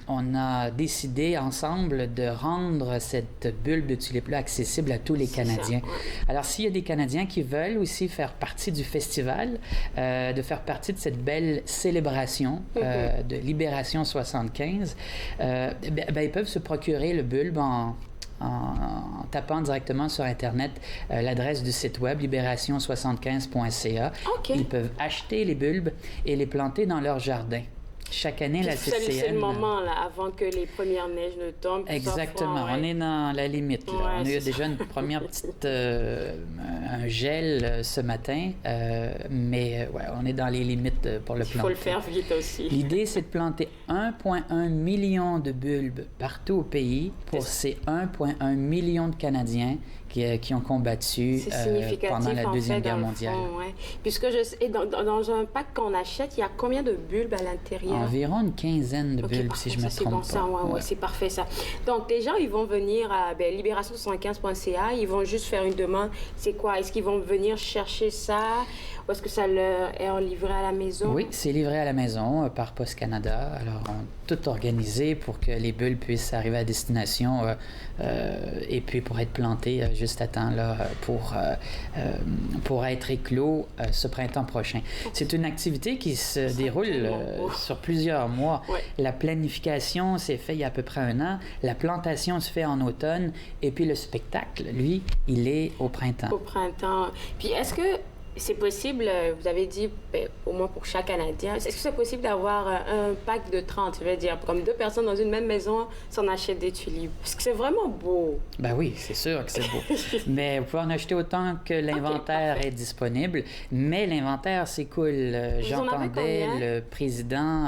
K: on a décidé ensemble de rendre cette bulbe de tulipe-là accessible à tous les Canadiens. Alors, s'il y a des Canadiens qui veulent aussi faire partie du festival, de faire partie de cette belle célébration de Libération 75, ils peuvent se procurer le bulbe en tapant directement sur Internet l'adresse du site web libération75.ca. Ils peuvent acheter les bulbes et les planter dans leur jardin. Chaque année, la CCN...
B: C'est le moment, là, avant que les premières neiges ne tombent.
K: Exactement. On est dans la limite, là. On a eu déjà une première petite... un gel ce matin, mais on est dans les limites pour le planter.
B: Il faut le faire vite aussi.
K: L'idée, c'est de planter 1,1 million de bulbes partout au pays pour ces 1,1 million de Canadiens qui ont combattu pendant la Deuxième Guerre mondiale.
B: Puisque dans un pack qu'on achète, il y a combien de bulbes à l'intérieur?
K: Environ une quinzaine de bulbes, si je me trompe pas.
B: C'est parfait, ça. Donc, les gens, ils vont venir à libération75.ca, ils vont juste faire une demande. C'est quoi? Est-ce qu'ils vont venir chercher ça? Ou est-ce que ça leur est livré à la maison?
K: Oui, c'est livré à la maison par Post Canada. Alors, on a tout organisé pour que les bulbes puissent arriver à destination et puis pour être plantés juste à temps là, pour être éclos ce printemps prochain. C'est une activité qui se déroule sur plusieurs mois. La planification s'est faite il y a à peu près 1 an. La plantation se fait en automne. Et puis le spectacle, lui, il est au printemps.
B: Au printemps. Puis est-ce que c'est possible, vous avez dit, au moins pour chaque Canadien, est-ce que c'est possible d'avoir un pack de 30, je veux dire, comme 2 personnes dans une même maison s'en achètent des tulipes? Parce que c'est vraiment beau.
K: Ben oui, c'est sûr que c'est beau. Mais vous pouvez en acheter autant que l'inventaire est disponible. Mais l'inventaire s'écoule. J'entendais le président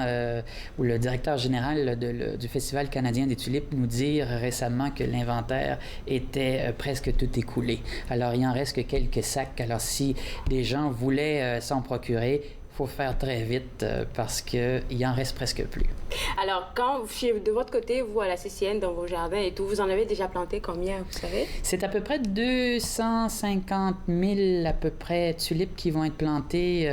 K: ou le directeur général du Festival canadien des tulipes nous dire récemment que l'inventaire était presque tout écoulé. Alors, il en reste que quelques sacs. Alors, si les gens voulaient s'en procurer, il faut faire très vite parce qu'il en reste presque plus.
B: Alors, de votre côté, vous, à la CCN, dans vos jardins et tout, vous en avez déjà planté combien, vous savez?
K: C'est à peu près 250 000 à peu près tulipes qui vont être plantées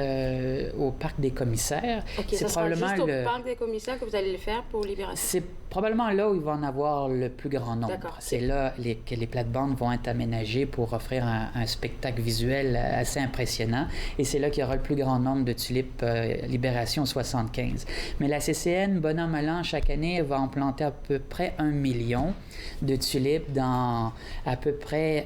K: au Parc des commissaires.
B: OK, ça sera juste au Parc des commissaires que vous allez le faire pour Libération?
K: C'est probablement là où il va en avoir le plus grand nombre. C'est là que les plates-bandes vont être aménagées pour offrir un spectacle visuel assez impressionnant. Et c'est là qu'il y aura le plus grand nombre de tulipes Libération 75. Mais la CCN, bon an, mal an, chaque année, va en planter à peu près 1 million de tulipes dans à peu près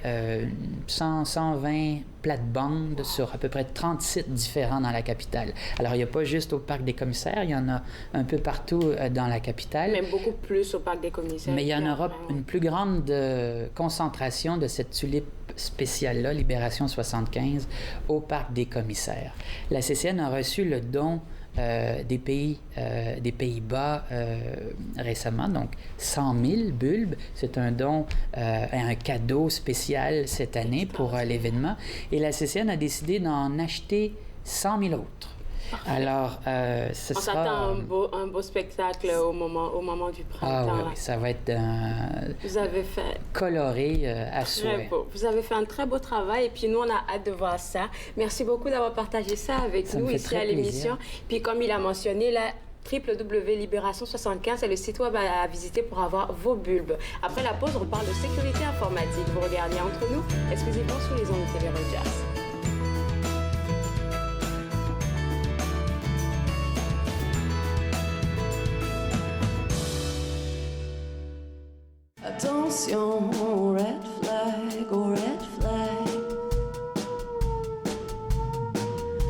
K: 120 plates-bandes sur à peu près 30 sites différents dans la capitale. Alors, il n'y a pas juste au Parc des commissaires, il y en a un peu partout dans la capitale.
B: Même beaucoup plus au Parc des commissaires.
K: Mais il y en aura une plus grande concentration de cette tulipe spéciale-là, Libération 75, au Parc des commissaires. La CCN a reçu le don des Pays-Bas récemment, donc 100 000 bulbes. C'est un don, un cadeau spécial cette année pour l'événement. Et la CCN a décidé d'en acheter 100 000 autres. Parfait. Alors,
B: on s'attend à un beau spectacle au moment du printemps.
K: Ah oui, ça va être
B: vous avez fait
K: coloré à souhait.
B: Très beau. Vous avez fait un très beau travail et puis nous, on a hâte de voir ça. Merci beaucoup d'avoir partagé ça avec nous ici à l'émission. Puis comme il a mentionné, la www.libération75, c'est le site web à visiter pour avoir vos bulbes. Après la pause, on parle de sécurité informatique. Vous regardez Entre nous, exclusivement sur les ondes de TV Rogers.
J: Attention, red flag, oh red flag.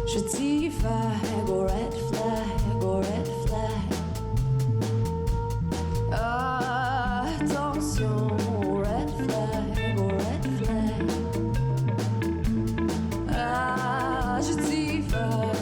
J: Je dis vague, oh red flag, oh red flag. Attention, red flag, oh red flag. Je dis vague.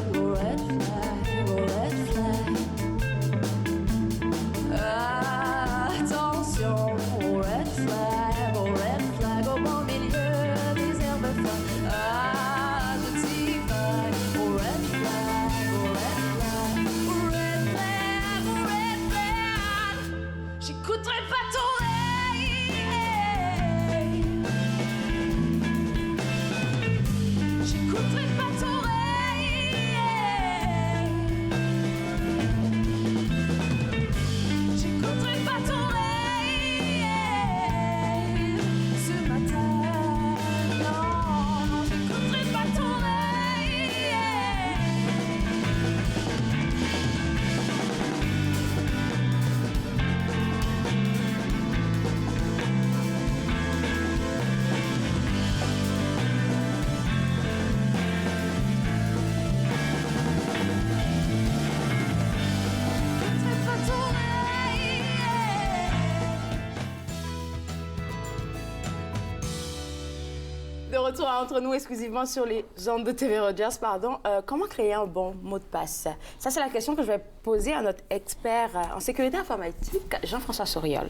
B: retour entre nous exclusivement sur les ondes de TV Rogers, pardon. Comment créer un bon mot de passe? Ça, c'est la question que je vais poser à notre expert en sécurité informatique, Jean-François Souriol.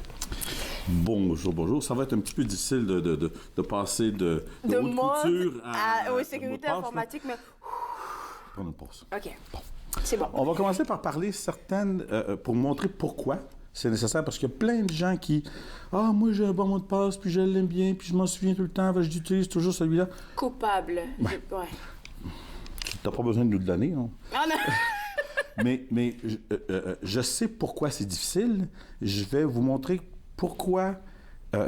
L: Bonjour. Ça va être un petit peu difficile de passer de haute couture à
B: oui, sécurité informatique, mais...
L: Prends une pause.
B: OK. Bon. C'est bon.
L: On va commencer par parler certaines, pour montrer pourquoi c'est nécessaire, parce qu'il y a plein de gens qui... Ah, moi, j'ai un bon mot de passe, puis je l'aime bien, puis je m'en souviens tout le temps, je l'utilise toujours celui-là.
B: Coupable.
L: Ouais. Tu n'as pas besoin de nous le donner, non?
B: Ah non!
L: mais je sais pourquoi c'est difficile. Je vais vous montrer pourquoi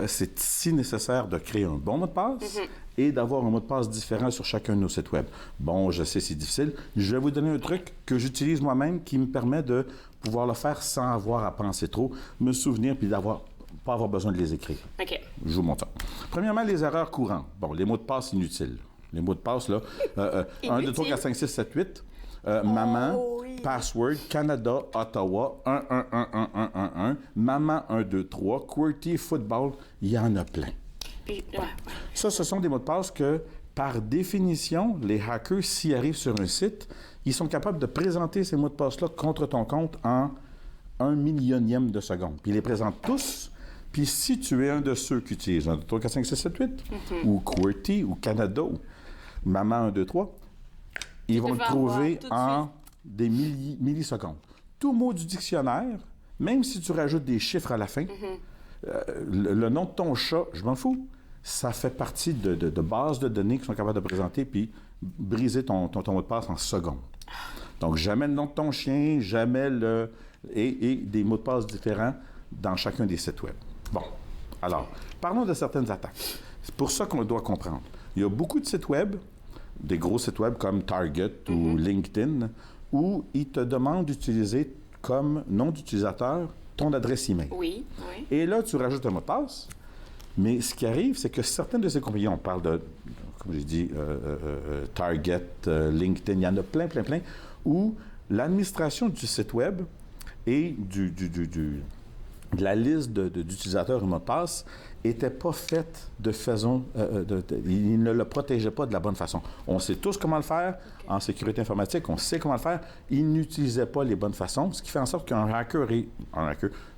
L: c'est si nécessaire de créer un bon mot de passe et d'avoir un mot de passe différent sur chacun de nos sites web. Bon, je sais, c'est difficile. Je vais vous donner un truc que j'utilise moi-même qui me permet de pouvoir le faire sans avoir à penser trop, me souvenir puis pas avoir besoin de les écrire.
B: OK.
L: Je vous montre ça. Premièrement, les erreurs courantes. Bon, les mots de passe inutiles. Les mots de passe, là, 1, 2, 3, 4, 5, 6, 7, 8, maman, oui. Password, Canada, Ottawa, 1, 1, 1, 1, 1, 1, 1, maman, 1, 2, 3, QWERTY, football, il y en a plein.
B: Puis,
L: Ça, ce sont des mots de passe que, par définition, les hackers, s'ils arrivent sur un site, ils sont capables de présenter ces mots de passe-là contre ton compte en 1/1000e de seconde. Puis ils les présentent tous. Puis si tu es un de ceux qui utilisent 1, 2, 3, 4, 5, 6, 7, 8, ou QWERTY, ou Canada, ou maman 1, 2, 3, ils vont le trouver en des millisecondes. Tout mot du dictionnaire, même si tu rajoutes des chiffres à la fin, le nom de ton chat, je m'en fous, ça fait partie de bases de données qui sont capables de présenter puis briser ton mot de passe en secondes. Donc, jamais le nom de ton chien, jamais et des mots de passe différents dans chacun des sites web. Bon, alors, parlons de certaines attaques. C'est pour ça qu'on doit comprendre. Il y a beaucoup de sites web, des gros sites web comme Target ou LinkedIn, où ils te demandent d'utiliser comme nom d'utilisateur ton adresse email.
B: Oui.
L: Et là, tu rajoutes un mot de passe, mais ce qui arrive, c'est que certaines de ces compagnies, on parle de, comme j'ai dit, Target, LinkedIn, il y en a plein, où l'administration du site web et de la liste d'utilisateurs et mots de passe n'était pas faite de façon... ils ne le protégeaient pas de la bonne façon. On sait tous comment le faire en sécurité informatique, on sait comment le faire. Ils n'utilisaient pas les bonnes façons, ce qui fait en sorte qu'un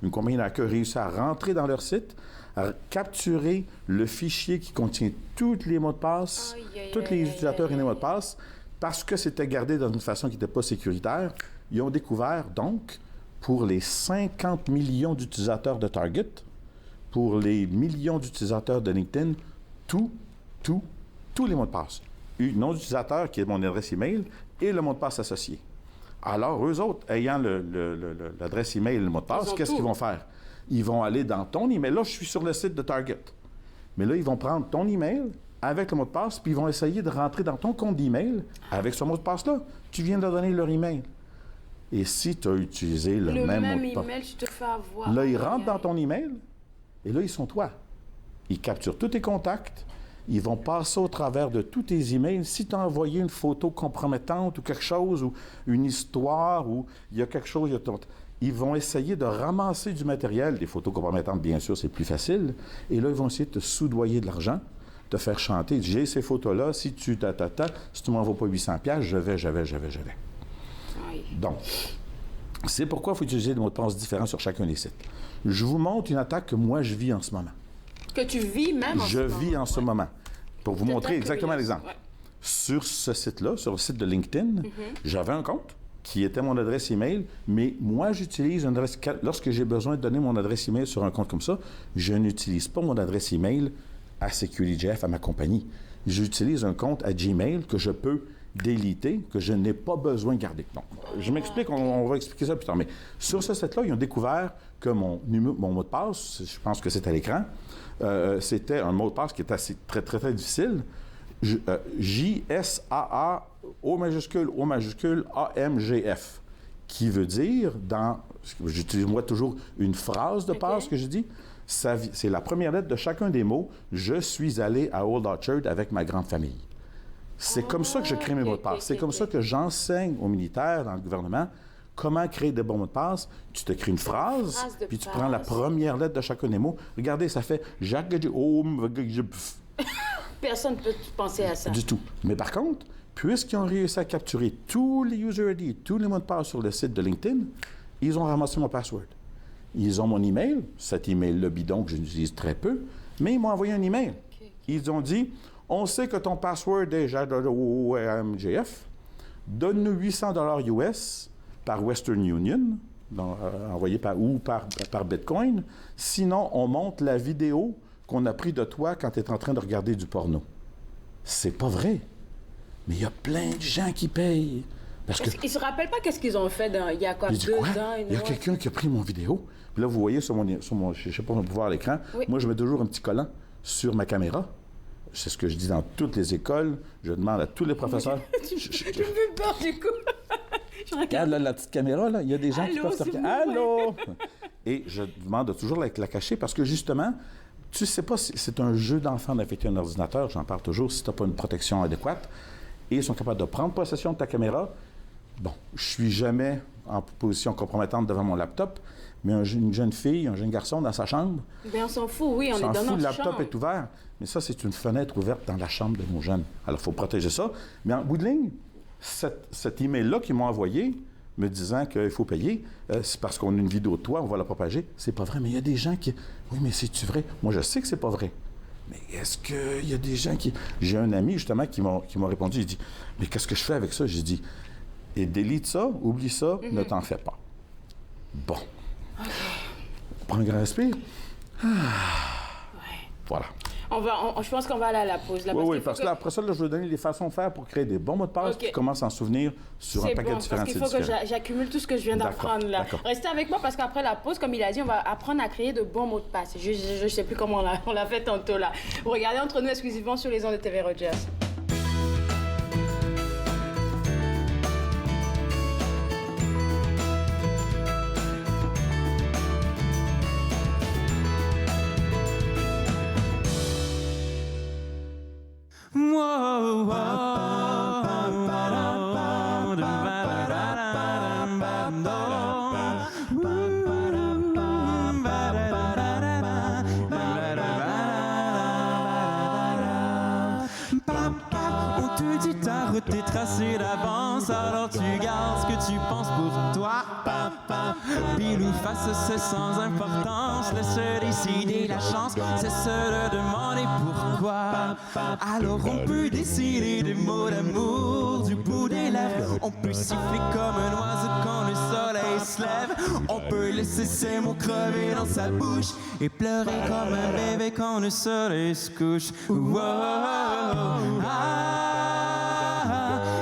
L: une compagnie de hackers réussit à rentrer dans leur site, à capturer le fichier qui contient tous les mots de passe, tous les utilisateurs et les mots de passe, parce que c'était gardé dans une façon qui n'était pas sécuritaire. Ils ont découvert, donc, pour les 50 millions d'utilisateurs de Target, pour les millions d'utilisateurs de LinkedIn, tous les mots de passe. Nom d'utilisateur, qui est mon adresse email, et le mot de passe associé. Alors, eux autres, ayant l'adresse email et le mot de passe, qu'est-ce qu'ils vont faire? Ils vont aller dans ton email. Là, je suis sur le site de Target. Mais là, ils vont prendre ton email avec le mot de passe, puis ils vont essayer de rentrer dans ton compte d'email avec ce mot de passe-là. Tu viens de leur donner leur email. Et si tu as utilisé le même mot de passe...
B: email, tu te fais avoir.
L: Là, ils rentrent dans ton email, et là, ils sont toi. Ils capturent tous tes contacts, ils vont passer au travers de tous tes emails. Si tu as envoyé une photo compromettante ou quelque chose, ou une histoire, ou il y a quelque chose... Ils vont essayer de ramasser du matériel, des photos compromettantes, bien sûr, c'est plus facile, et là, ils vont essayer de te soudoyer de l'argent, te faire chanter. J'ai ces photos-là, si tu si tu m'envoies pas 800$, je vais.
B: Oui.
L: Donc, c'est pourquoi il faut utiliser des mots de passe différents sur chacun des sites. Je vous montre une attaque que moi, je vis en ce moment.
B: Que tu vis même en ce moment?
L: Je vis en ce moment. Pour vous montrer exactement l'exemple.
B: Ouais.
L: Sur ce site-là, sur le site de LinkedIn, j'avais un compte qui était mon adresse email, mais moi, j'utilise une adresse... Lorsque j'ai besoin de donner mon adresse email sur un compte comme ça, je n'utilise pas mon adresse email à SecurityJF, à ma compagnie. J'utilise un compte à Gmail que je peux déliter, que je n'ai pas besoin de garder. Donc, je m'explique, on va expliquer ça plus tard. Mais sur ce site-là, ils ont découvert que mon mot de passe, je pense que c'est à l'écran, c'était un mot de passe qui est très difficile. JSAA, O majuscule, AMGF, qui veut dire, j'utilise moi toujours une phrase de passe que je dis, c'est la première lettre de chacun des mots. Je suis allé à Old Orchard avec ma grande famille. C'est comme ça que je crée mes mots de passe. C'est comme ça que j'enseigne aux militaires dans le gouvernement comment créer des bons mots de passe. Tu te crées une phrase, puis tu prends la première lettre de chacun des mots. Regardez, ça fait Jacques.
B: Personne ne peut penser à ça.
L: Du tout. Mais par contre, puisqu'ils ont réussi à capturer tous les user ID, tous les mots de passe sur le site de LinkedIn, ils ont ramassé mon password. Ils ont mon email, cet email-là bidon que j'utilise très peu, mais ils m'ont envoyé un email. Okay. Ils ont dit, on sait que ton password est MJF, donne-nous 800 $ US par Western Union, envoyé par Bitcoin, sinon on monte la vidéo qu'on a prise de toi quand tu es en train de regarder du porno. C'est pas vrai. Mais il y a plein de gens qui payent. Parce que...
B: Ils ne se rappellent pas qu'est-ce qu'ils ont fait il y a quoi, 2 ans?
L: Il y a quelqu'un qui a pris mon vidéo. Puis là, vous voyez sur mon je ne sais pas si on peut voir à l'écran, moi, je mets toujours un petit collant sur ma caméra. C'est ce que je dis dans toutes les écoles. Je demande à tous les professeurs.
B: Tu me fais peur, du coup.
L: Regarde là, la petite caméra, là. Il y a des gens qui peuvent se regarder. Allô? Et je demande de toujours la cacher parce que, justement, tu ne sais pas si c'est un jeu d'enfant d'affecter un ordinateur. J'en parle toujours si tu n'as pas une protection adéquate. Et ils sont capables de prendre possession de ta caméra. Bon, je ne suis jamais en position compromettante devant mon laptop, mais une jeune fille, un jeune garçon dans sa chambre...
B: Bien, on s'en fout, oui, on est dans notre chambre.
L: Le laptop est ouvert, mais ça, c'est une fenêtre ouverte dans la chambre de nos jeunes. Alors, il faut protéger ça. Mais en bout de ligne, cet email-là qu'ils m'ont envoyé, me disant qu'il faut payer, c'est parce qu'on a une vidéo de toi, on va la propager. C'est pas vrai, mais il y a des gens qui... Oui, mais c'est-tu vrai? Moi, je sais que c'est pas vrai. Mais est-ce qu'il y a des gens qui... J'ai un ami, justement, qui m'a répondu, il dit, mais qu'est-ce que je fais avec ça? J'ai dit, et délite ça, oublie ça, ne t'en fais pas. Bon. Okay. Prends un grand respire. Voilà.
B: Je pense qu'on va aller à la pause. Là,
L: oui, parce que là, après ça, là, je vais vous donner les façons de faire pour créer des bons mots de passe qui commencent à en souvenir sur un paquet différent.
B: Parce qu'il faut que j'accumule tout ce que je viens d'apprendre là. Restez avec moi parce qu'après la pause, comme il a dit, on va apprendre à créer de bons mots de passe. Je ne sais plus comment on l'a fait tantôt là. Vous regardez Entre nous exclusivement sur les ondes de TV Rogers.
M: T'es tracé d'avance, alors tu gardes ce que tu penses pour toi. Pile ou face, c'est sans importance. Laisse décider la chance, c'est se le demander pourquoi. Alors on peut décider des mots d'amour du bout des lèvres. On peut siffler comme un oiseau quand le soleil se lève. On peut laisser ses mots crever dans sa bouche et pleurer comme un bébé quand le soleil se couche.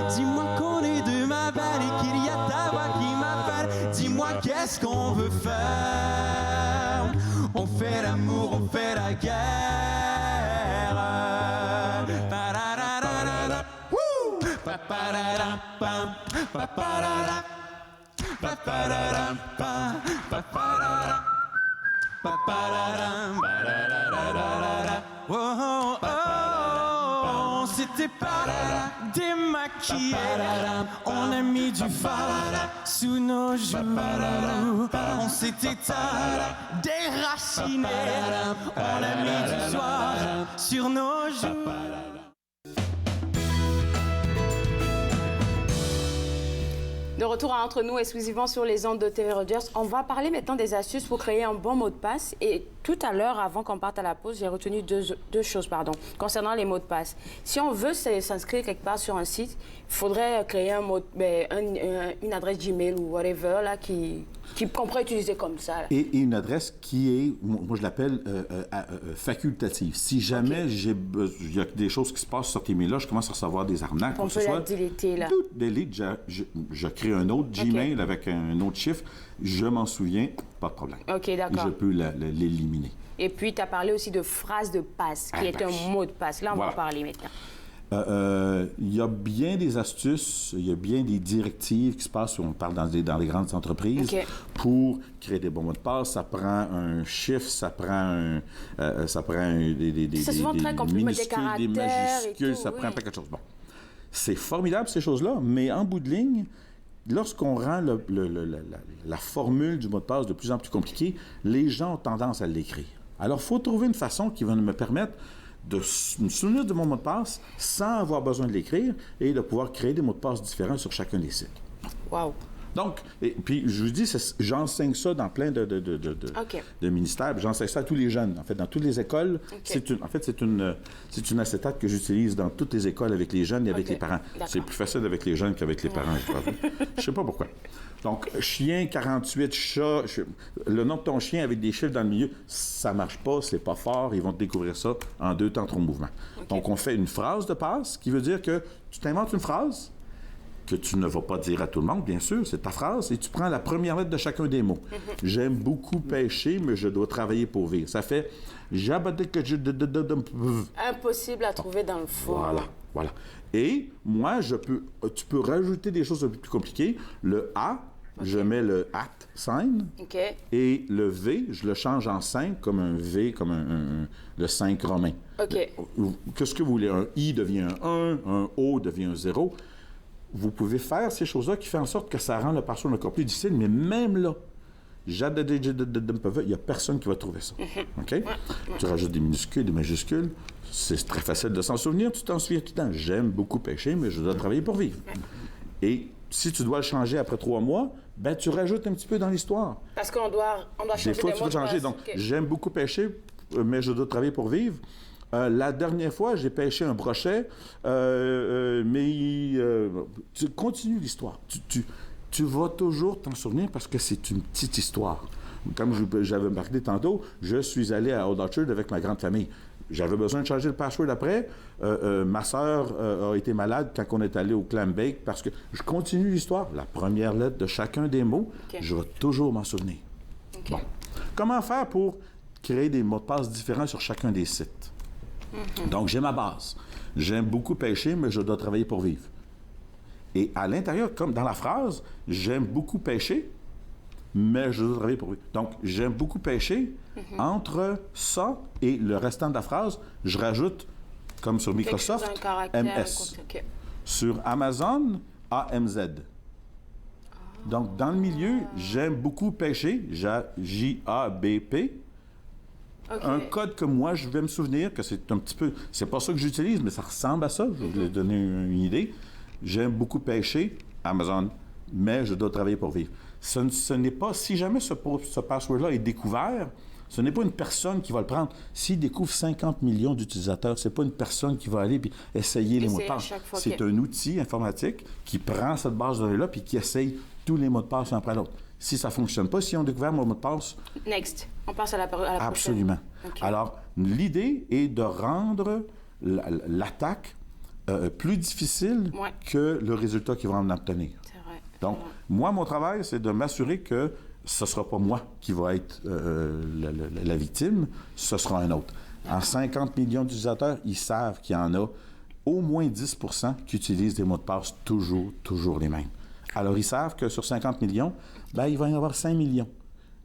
M: Dis-moi qu'on est deux, ma belle, et qu'il y a ta voix qui m'appelle. Dis-moi qu'est-ce qu'on veut faire. On fait l'amour, on fait la guerre. C'était pas démaquillé, on a mis du fard sous nos joues, on s'était déraciné, on a mis du soir sur nos joues.
B: De retour à Entre nous, exclusivement sur les ondes de TV Rogers. On va parler maintenant des astuces pour créer un bon mot de passe. Et tout à l'heure, avant qu'on parte à la pause, j'ai retenu deux choses concernant les mots de passe. Si on veut s'inscrire quelque part sur un site, il faudrait créer une adresse Gmail ou whatever là, qu'on pourrait utiliser comme ça. Là.
L: Et une adresse qui est, moi je l'appelle facultative. Si jamais il y a des choses qui se passent sur tes mails-là, je commence à recevoir des arnaques.
B: On peut la deleter là.
L: Delete, je crée un autre Gmail avec un autre chiffre, je m'en souviens, pas de problème.
B: OK, d'accord.
L: Je peux l'éliminer.
B: Et puis, tu as parlé aussi de phrase de passe, qui est un mot de passe. Là, on va en parler maintenant.
L: Il y a bien des astuces, il y a bien des directives qui se passent, on parle dans les grandes entreprises, pour créer des bons mots de passe. Ça prend un chiffre, ça prend
B: c'est souvent très compliqué, des
L: majuscules, ça prend pas quelque chose. Bon, c'est formidable ces choses-là, mais en bout de ligne, lorsqu'on rend la formule du mot de passe de plus en plus compliquée, les gens ont tendance à l'écrire. Alors, il faut trouver une façon qui va me permettre de me souvenir de mon mot de passe sans avoir besoin de l'écrire et de pouvoir créer des mots de passe différents sur chacun des sites.
B: Wow.
L: Donc, puis je vous dis, j'enseigne ça dans plein de ministères. J'enseigne ça à tous les jeunes. En fait, dans toutes les écoles, c'est une acétate que j'utilise dans toutes les écoles avec les jeunes et avec les parents. C'est plus facile avec les jeunes qu'avec les parents, je crois. Je sais pas pourquoi. Donc, chien, 48, chat, le nom de ton chien avec des chiffres dans le milieu, ça marche pas, c'est pas fort, ils vont te découvrir ça en 2 temps, 3 mouvements. Donc, on fait une phrase de passe qui veut dire que tu t'inventes une phrase que tu ne vas pas dire à tout le monde, bien sûr, c'est ta phrase, et tu prends la première lettre de chacun des mots. J'aime beaucoup pêcher, mais je dois travailler pour vivre. Ça fait
B: impossible à trouver dans le fond.
L: Voilà. Et moi, tu peux rajouter des choses un peu plus compliquées. Le A, je mets le at sign. Et le V, je le change en 5 comme un V, comme le 5 romain. Qu'est-ce que vous voulez? Un I devient un 1, un O devient un 0. Vous pouvez faire ces choses-là qui font en sorte que ça rend le password encore plus difficile, mais même là, il n'y a personne qui va trouver ça. OK? Tu rajoutes des minuscules, des majuscules. C'est très facile de s'en souvenir. Tu t'en souviens tout le temps. J'aime beaucoup pêcher, mais je dois travailler pour vivre. Et si tu dois le changer après 3 mois, ben tu rajoutes un petit peu dans l'histoire.
B: Parce qu'on doit changer
L: des fois, tu dois changer. Donc, j'aime beaucoup pêcher, mais je dois travailler pour vivre. La dernière fois, j'ai pêché un brochet, mais tu continues l'histoire. Tu vas toujours t'en souvenir parce que c'est une petite histoire. Comme j'avais marqué tantôt, je suis allé à Old Orchard avec ma grande famille. J'avais besoin de changer le password après. Ma sœur a été malade quand on est allé au clam bake parce que je continue l'histoire. La première lettre de chacun des mots, je vais toujours m'en souvenir. Bon. Comment faire pour créer des mots de passe différents sur chacun des sites? Donc, j'ai ma base. J'aime beaucoup pêcher, mais je dois travailler pour vivre. Et à l'intérieur, comme dans la phrase, j'aime beaucoup pêcher, mais je dois travailler pour vivre. Donc, j'aime beaucoup pêcher. Entre ça et le restant de la phrase, je rajoute, comme sur Microsoft, MS. Sur Amazon, AMZ. Donc, dans le milieu, j'aime beaucoup pêcher, JABP. Un code que moi, je vais me souvenir, que c'est un petit peu... C'est pas ça que j'utilise, mais ça ressemble à ça. Je vais vous donner une idée. J'aime beaucoup pêcher, Amazon, mais je dois travailler pour vivre. Ce n'est pas... Si jamais ce password-là est découvert, ce n'est pas une personne qui va le prendre. S'il découvre 50 millions d'utilisateurs, c'est pas une personne qui va aller puis essayer les mots de passe. C'est un outil informatique qui prend cette base de données-là puis qui essaye tous les mots de passe un après l'autre. Si ça ne fonctionne pas, si on découvre mon mot de passe...
B: Next. On passe à la prochaine.
L: Absolument. Alors, l'idée est de rendre l'attaque plus difficile que le résultat qu'ils vont en obtenir.
B: C'est vrai.
L: Donc, moi, mon travail, c'est de m'assurer que ce ne sera pas moi qui va être la victime, ce sera un autre. En 50 millions d'utilisateurs, ils savent qu'il y en a au moins 10 % qui utilisent des mots de passe toujours les mêmes. Alors, ils savent que sur 50 millions, ben, il va y en avoir 5 millions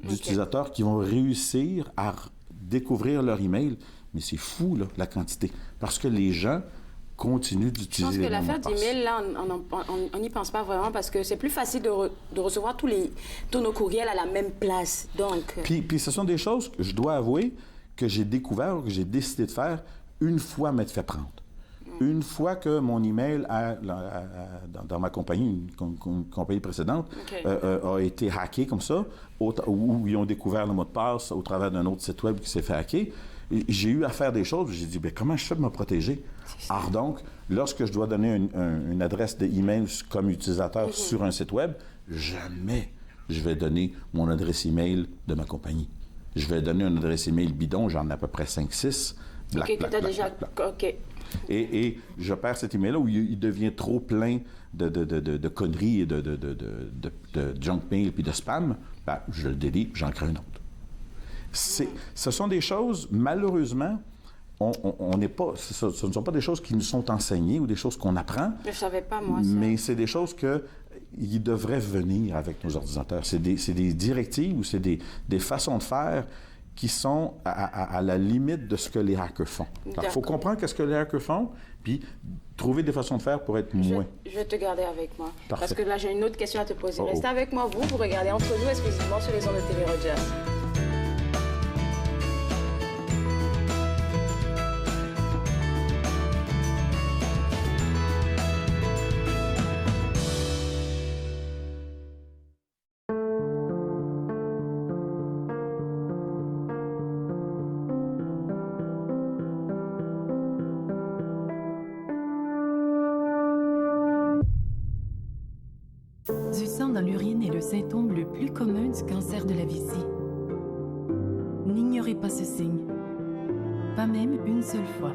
L: d'utilisateurs qui vont réussir à découvrir leur email. Mais c'est fou, là, la quantité. Parce que les gens continuent d'utiliser les mots de passe. Je pense que
B: l'affaire d'email, là, on n'y pense pas vraiment parce que c'est plus facile de recevoir tous nos courriels à la même place. Donc...
L: Puis ce sont des choses que je dois avouer que j'ai découvert, que j'ai décidé de faire une fois m'être fait prendre. Une fois que mon email dans ma compagnie, une compagnie précédente, a été hacké comme ça, où ils ont découvert le mot de passe au travers d'un autre site web qui s'est fait hacker, j'ai eu à faire des choses où j'ai dit, bien, comment je fais pour me protéger? Alors donc, lorsque je dois donner une adresse d'email comme utilisateur sur un site web, jamais je vais donner mon adresse email de ma compagnie. Je vais donner une adresse email bidon, j'en ai à peu près 5-6. Et je perds cet email-là où il devient trop plein de conneries et de junk mail puis de spam. Ben, je le délite, j'en crée un autre. Ce sont des choses, malheureusement, on n'est pas... Ce ne sont pas des choses qui nous sont enseignées ou des choses qu'on apprend.
B: Je ne savais pas, moi, ça.
L: Mais c'est des choses qui devraient venir avec nos ordinateurs. C'est des directives ou c'est des façons de faire qui sont à la limite de ce que les hackers font. Il faut comprendre qu'est-ce que les hackers font, puis trouver des façons de faire pour être moins.
B: Je vais te garder avec moi.
L: Parfait.
B: Parce que là, j'ai une autre question à te poser. Restez avec moi, vous regardez Entre nous exclusivement sur les ondes de Télé Rogers.
N: sang dans l'urine est le symptôme le plus commun du cancer de la vessie. N'ignorez pas ce signe. Pas même une seule fois.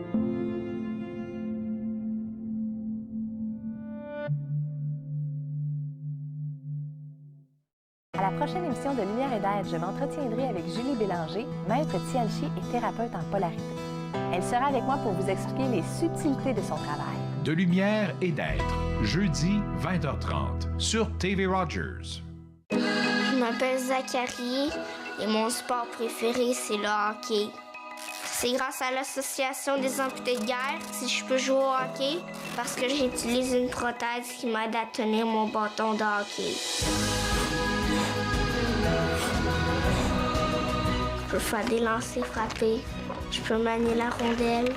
O: À la prochaine émission de Lumière et d'aide, je m'entretiendrai avec Julie Bélanger, maître Tianchi et thérapeute en polarité. Elle sera avec moi pour vous expliquer les subtilités de son travail.
A: De lumière et d'être, jeudi 20h30 sur TV Rogers.
P: Je m'appelle Zachary et mon sport préféré, c'est le hockey. C'est grâce à l'Association des amputés de guerre si je peux jouer au hockey parce que j'utilise une prothèse qui m'aide à tenir mon bâton de hockey. Je peux faire des lancers frappés. Je peux manier la rondelle.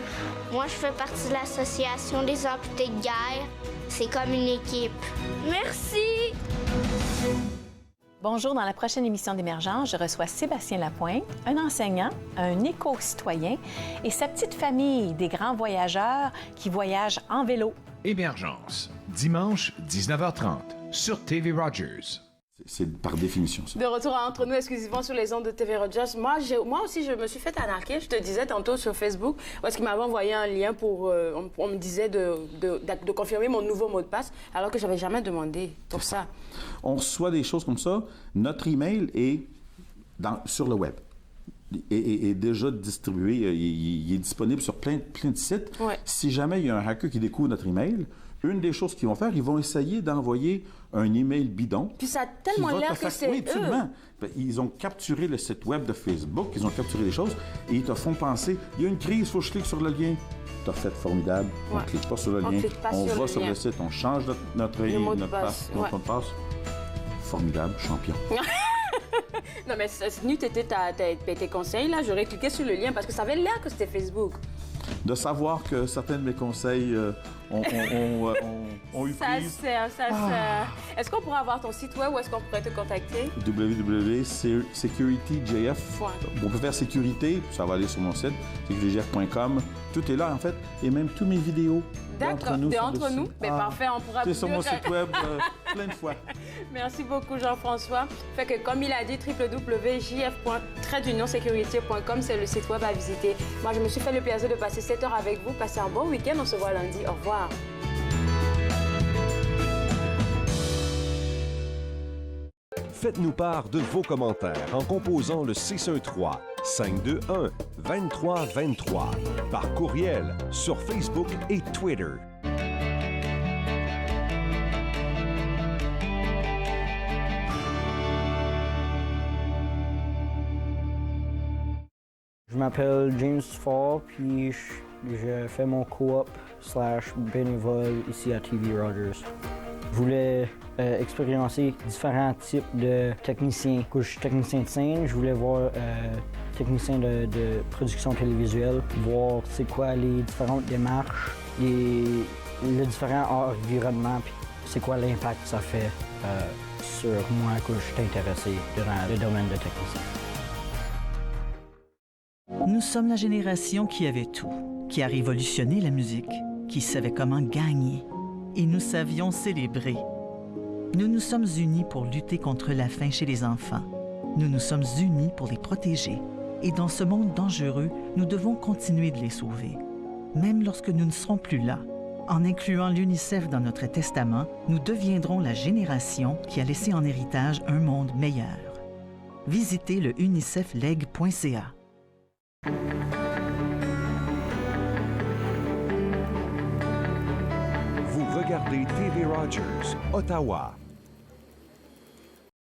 P: Moi, je fais partie de l'Association des amputés de guerre. C'est comme une équipe. Merci!
O: Bonjour, dans la prochaine émission d'Émergence, je reçois Sébastien Lapointe, un enseignant, un éco-citoyen et sa petite famille, des grands voyageurs qui voyagent en vélo.
A: Émergence, dimanche 19h30 sur TV Rogers.
L: C'est par définition ça.
B: De retour entre nous exclusivement sur les ondes de TV Rogers. Moi aussi, je me suis fait arnaquer. Je te disais tantôt sur Facebook, parce qu'il m'avait envoyé un lien pour... on me disait de confirmer mon nouveau mot de passe, alors que je n'avais jamais demandé pour ça.
L: On reçoit des choses comme ça. Notre email est sur le web. Est déjà distribué. Il est disponible sur plein de sites.
B: Ouais.
L: Si jamais il y a un hacker qui découvre notre email, une des choses qu'ils vont faire, ils vont essayer d'envoyer un email bidon.
B: Puis ça a tellement l'air que c'est
L: oui, absolument. Ils ont capturé le site web de Facebook, ils ont capturé les choses et ils te font penser, il y a une crise, il faut que je clique sur le lien. Tu as fait formidable, on ne clique pas sur le lien, on va sur le site, on change notre mot de passe. Formidable, champion.
B: Non, mais si tu étais tes conseils, là, j'aurais cliqué sur le lien parce que ça avait l'air que c'était Facebook.
L: De savoir que certains de mes conseils ont eu prise.
B: Ça sert. Est-ce qu'on pourrait avoir ton site web ou est-ce qu'on pourrait te contacter?
L: www.securityjf. On peut faire sécurité, ça va aller sur mon site, securityjf.com. Tout est là, en fait, et même tous mes vidéos.
B: D'accord, entre nous. Mais parfait, on pourra...
L: C'est sur mon site web plein de fois.
B: Merci beaucoup, Jean-François. Fait que, comme il a dit, www.jf.security.com, c'est le site web à visiter. Moi, je me suis fait le plaisir de passer 7 heures avec vous. Passez un bon week-end. On se voit lundi. Au revoir.
Q: Faites-nous part de vos commentaires en composant le 613-521-2323 par courriel sur Facebook et Twitter.
R: Je m'appelle James Fall, puis je fais mon coop/bénévole ici à TV Rogers. Je voulais expérimenter différents types de techniciens. Je suis technicien de scène, je voulais voir technicien de production télévisuelle, voir c'est quoi les différentes démarches, le différent environnement, puis c'est quoi l'impact que ça fait sur moi que je suis intéressé dans le domaine de technicien.
S: Nous sommes la génération qui avait tout, qui a révolutionné la musique, qui savait comment gagner. Et nous savions célébrer. Nous nous sommes unis pour lutter contre la faim chez les enfants. Nous nous sommes unis pour les protéger. Et dans ce monde dangereux, nous devons continuer de les sauver. Même lorsque nous ne serons plus là, en incluant l'UNICEF dans notre testament, nous deviendrons la génération qui a laissé en héritage un monde meilleur. Visitez le unicefleg.ca.
Q: Regardez TV Rogers, Ottawa.